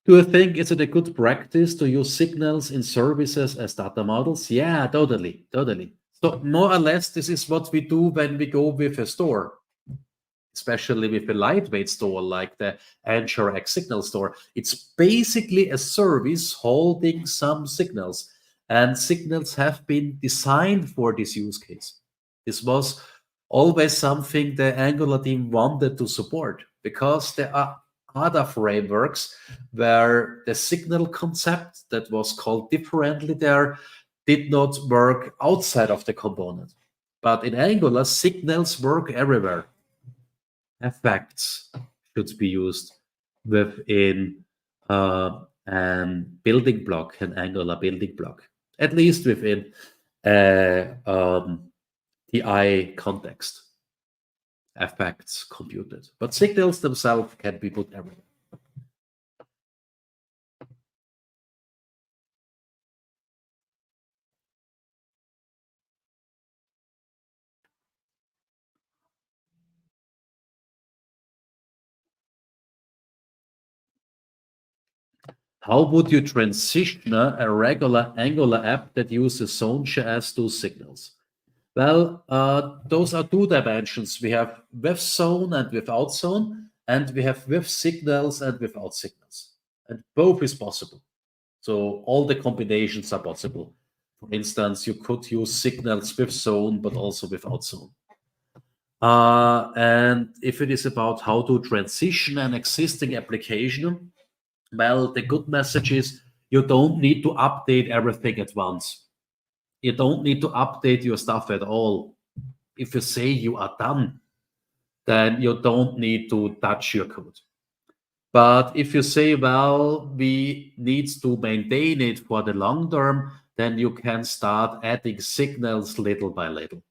Do you think is it a good practice to use signals in services as data models? Yeah, totally, totally. So more or less, this is what we do when we go with a store, especially with a lightweight store like the Anchor X Signal Store. It's basically a service holding some signals, and signals have been designed for this use case. This was always something the Angular team wanted to support because there are other frameworks where the signal concept that was called differently there did not work outside of the component. But in Angular, signals work everywhere. Effects should be used within building block, an Angular building block, at least within TI context. effects computed. But signals themselves can be put everywhere. How would you transition a regular Angular app that uses Zone.js to signals? Well, those are two dimensions. We have with zone and without zone, and we have with signals and without signals. And both is possible. So all the combinations are possible. For instance, you could use signals with zone, but also without zone. And if it is about how to transition an existing application, well, the good message is you don't need to update everything at once. You don't need to update your stuff at all. If you say you are done, then you don't need to touch your code. But if you say, well, we need to maintain it for the long term, then you can start adding signals little by little.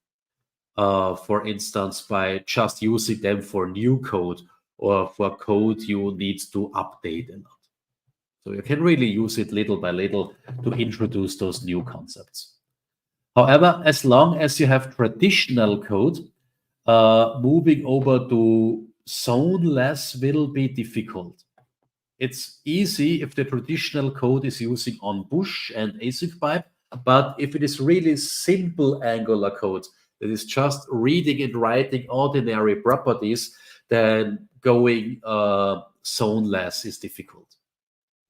For instance, by just using them for new code or for code you need to update a lot. So you can really use it little by little to introduce those new concepts. However, as long as you have traditional code, moving over to zoneless will be difficult. It's easy if the traditional code is using on-bush and async pipe, but if it is really simple Angular code that is just reading and writing ordinary properties, then going zoneless is difficult.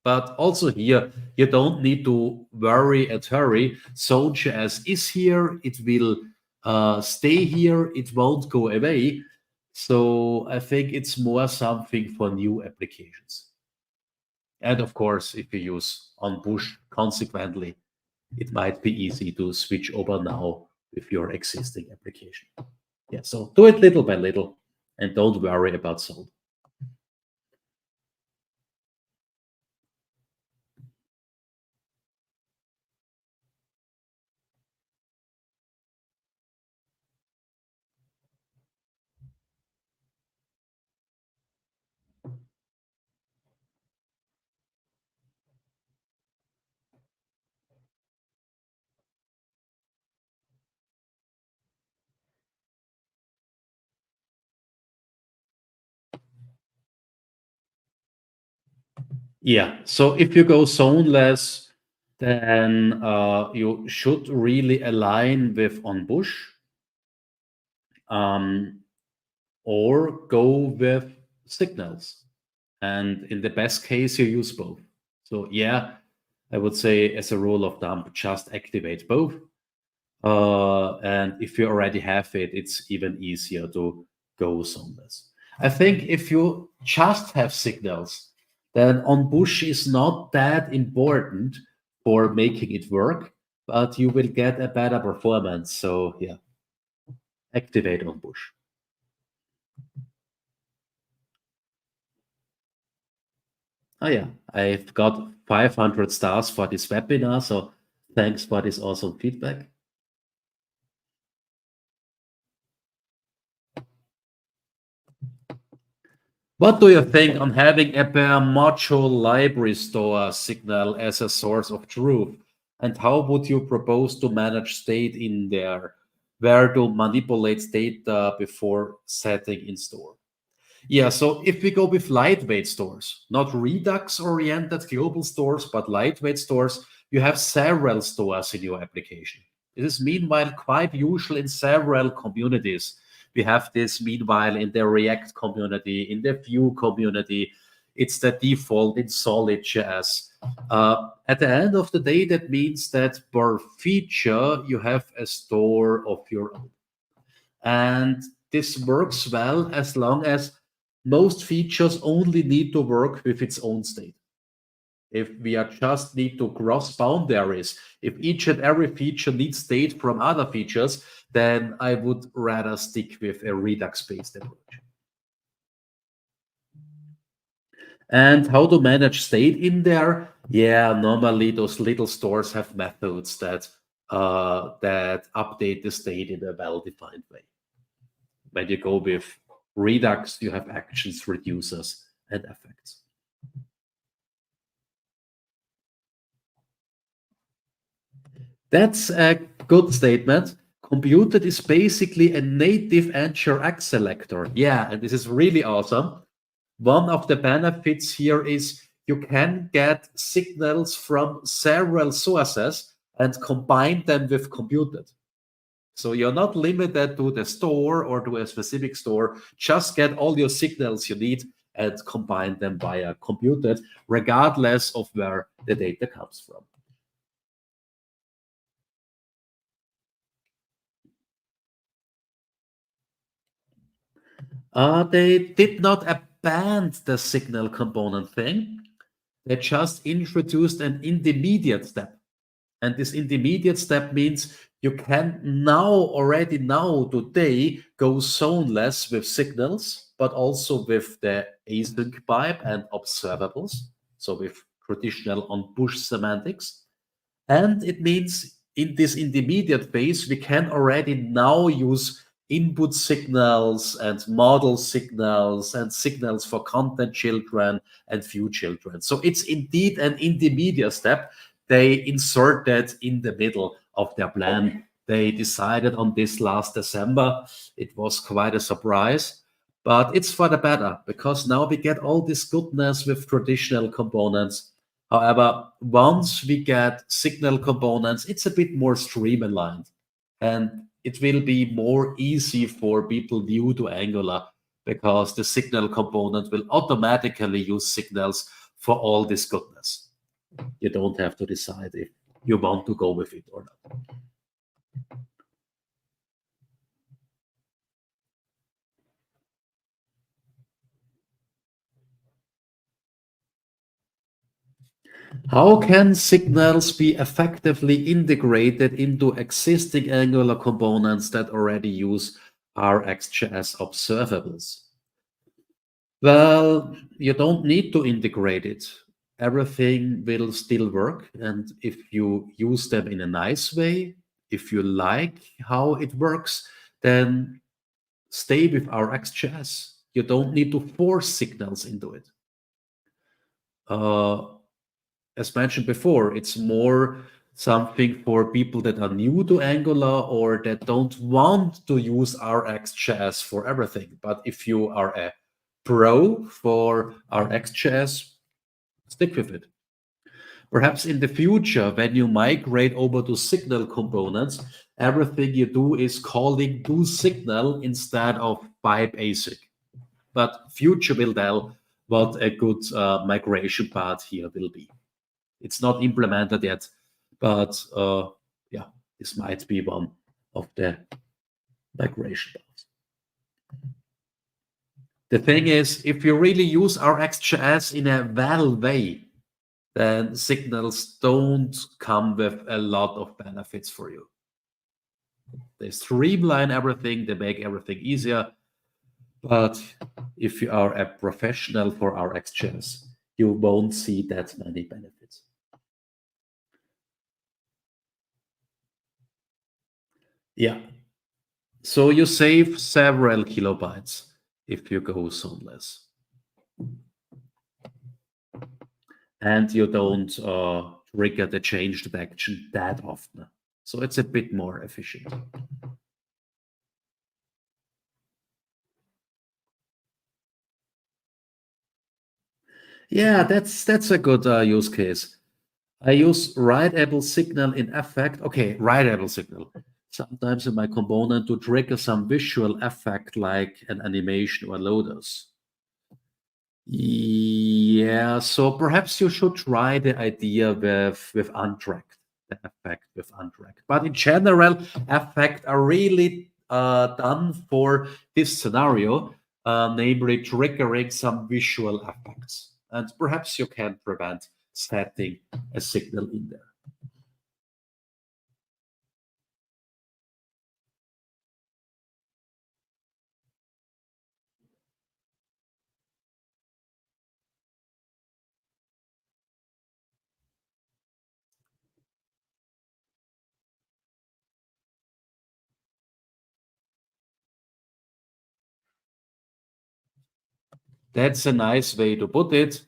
But also here, you don't need to worry and hurry. Zone.js is here. It will stay here. It won't go away. So I think it's more something for new applications. And of course, if you use on-bush consequently, it might be easy to switch over now with your existing application. Yeah, so do it little by little and don't worry about zone. Yeah. So if you go zoneless, then you should really align with on-bush, or go with signals. And in the best case, you use both. So yeah, I would say as a rule of thumb, just activate both. And if you already have it, it's even easier to go zoneless. I think if you just have signals, then on-bush is not that important for making it work, but you will get a better performance. So yeah, activate on-bush. Oh yeah, I've got 500 stars for this webinar, so thanks for this awesome feedback. What do you think on having a bare module library store signal as a source of truth? And how would you propose to manage state in there? Where to manipulate data before setting in store? Yeah, so if we go with lightweight stores, not Redux-oriented global stores, but lightweight stores, you have several stores in your application. This is meanwhile quite usual in several communities. We have this meanwhile in the React community, in the Vue community. It's the default in Solid.js. At the end of the day, that means that per feature, you have a store of your own. And this works well as long as most features only need to work with its own state. If we are just need to cross boundaries, if each and every feature needs state from other features, then I would rather stick with a Redux-based approach. And how to manage state in there? Yeah, normally those little stores have methods that that update the state in a well-defined way. When you go with Redux, you have actions, reducers, and effects. That's a good statement. Computed is basically a native nginx selector. Yeah, and this is really awesome. One of the benefits here is you can get signals from several sources and combine them with computed. So you're not limited to the store or to a specific store. Just get all your signals you need and combine them via computed, regardless of where the data comes from. They did not abandon the signal component thing. They just introduced an intermediate step. And this intermediate step means you can now, already now, today, go zoneless with signals, but also with the async pipe and observables. So with traditional on-push semantics. And it means in this intermediate phase, we can already now use input signals and model signals and signals for content children and view children. So it's indeed an intermediate step they inserted in the middle of their plan. They decided on this last December. It was quite a surprise, but it's for the better because now we get all this goodness with traditional components. However, once we get signal components, it's a bit more streamlined and it will be more easy for people new to Angular because the signal component will automatically use signals for all this goodness. You don't have to decide if you want to go with it or not. How can signals be effectively integrated into existing Angular components that already use RxJS observables? Well, you don't need to integrate it. Everything will still work. And if you use them in a nice way, if you like how it works, then stay with RxJS. You don't need to force signals into it. Uh, as mentioned before, it's more something for people that are new to Angular or that don't want to use RxJS for everything. But if you are a pro for RxJS, stick with it. Perhaps in the future, when you migrate over to signal components, everything you do is calling do signal instead of pipe async. But future will tell what a good migration path here will be. It's not implemented yet, but yeah, this might be one of the migration paths. The thing is, if you really use RxJS in a well way, then signals don't come with a lot of benefits for you. They streamline everything, they make everything easier. But if you are a professional for RxJS, you won't see that many benefits. Yeah. So you save several kilobytes if you go zoneless. And you don't trigger the changed action that often. So it's a bit more efficient. Yeah, that's a good use case. I use writeable signal in effect. Okay, writeable signal. Sometimes in my component to trigger some visual effect like an animation or loaders. Yeah, so perhaps you should try the idea with untracked, the effect with untracked. But in general, effects are really done for this scenario, namely triggering some visual effects. And perhaps you can prevent setting a signal in there. That's a nice way to put it.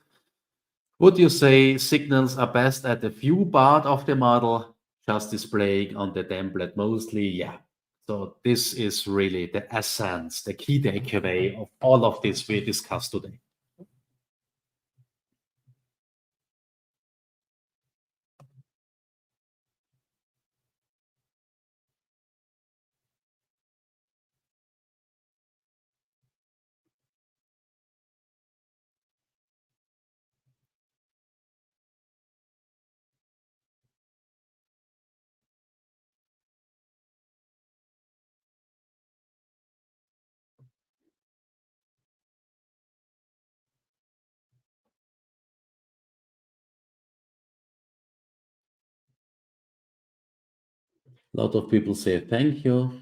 Would you say signals are best at a few part of the model, just displaying on the template mostly? Yeah. So this is really the essence, the key takeaway of all of this we discussed today. A lot of people say thank you.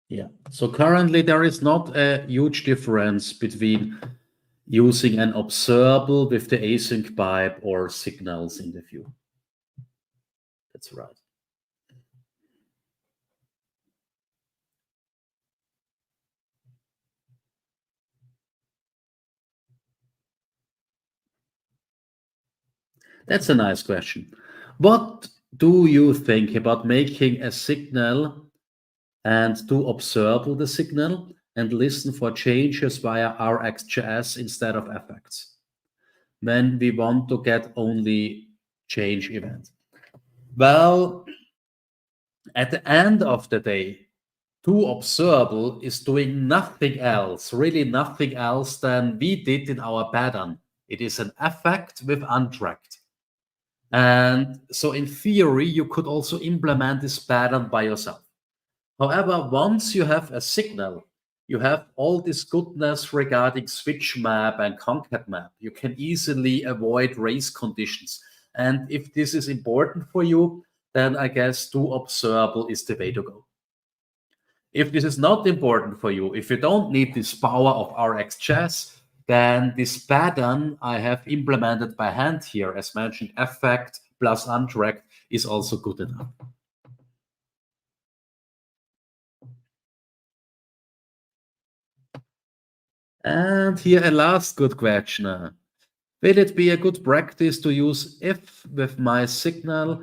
Yeah. So currently there is not a huge difference between using an observable with the async pipe or signals in the view. That's right. That's a nice question. What do you think about making a signal and to observe the signal and listen for changes via RxJS instead of effects when we want to get only change events? Well, at the end of the day, to observable is doing nothing else, really nothing else than we did in our pattern. It is an effect with untracked. And so in theory, you could also implement this pattern by yourself. However, once you have a signal, you have all this goodness regarding switch map and concat map. You can easily avoid race conditions. And if this is important for you, then I guess do observable is the way to go. If this is not important for you, if you don't need this power of RxJS, then this pattern I have implemented by hand here, as mentioned, effect plus untracked is also good enough. And here a last good question. Will it be a good practice to use if with my signal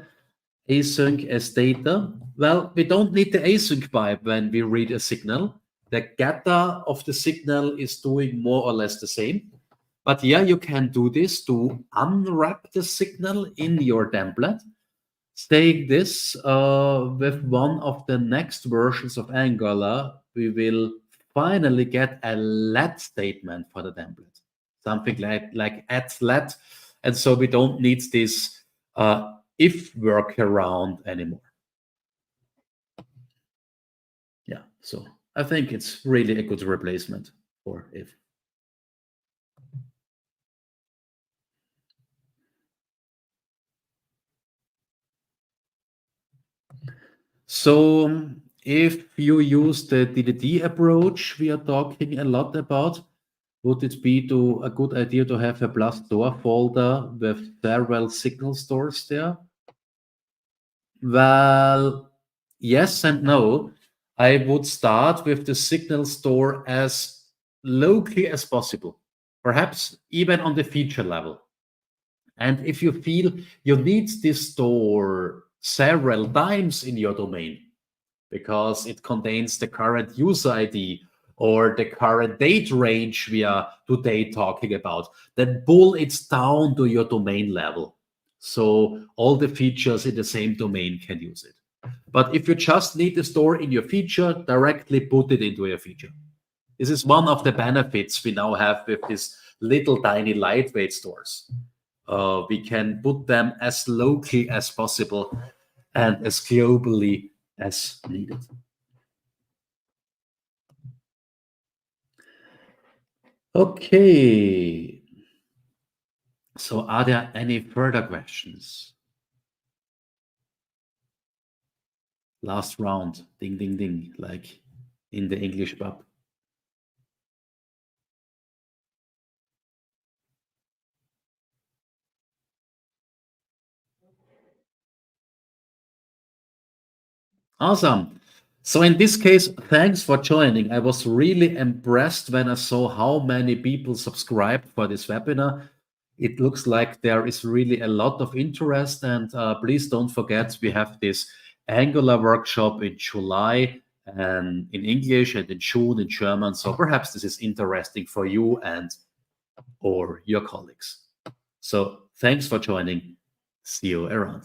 async as data? Well, we don't need the async pipe when we read a signal. The getter of the signal is doing more or less the same. But yeah, you can do this to unwrap the signal in your template. Saying this, with one of the next versions of Angular, we will finally get a let statement for the template, something like add let, and so we don't need this if workaround anymore. Yeah, so I think it's really a good replacement for if. So if you use the DDD approach we are talking a lot about, would it be a good idea to have a plus store folder with several signal stores there? Well, yes and no. I would start with the signal store as locally as possible, perhaps even on the feature level. And if you feel you need this store several times in your domain, because it contains the current user ID or the current date range we are today talking about, then pull it down to your domain level. So all the features in the same domain can use it. But if you just need the store in your feature, directly put it into your feature. This is one of the benefits we now have with these little tiny lightweight stores. We can put them as locally as possible and as globally as needed. Okay. So are there any further questions? Last round. Ding, ding, ding, like in the English pub. Awesome. So in this case, thanks for joining. I was really impressed when I saw how many people subscribed for this webinar. It looks like there is really a lot of interest. And please don't forget, we have this Angular workshop in July and in English, and in June in German. So perhaps this is interesting for you and or your colleagues. So thanks for joining. See you around.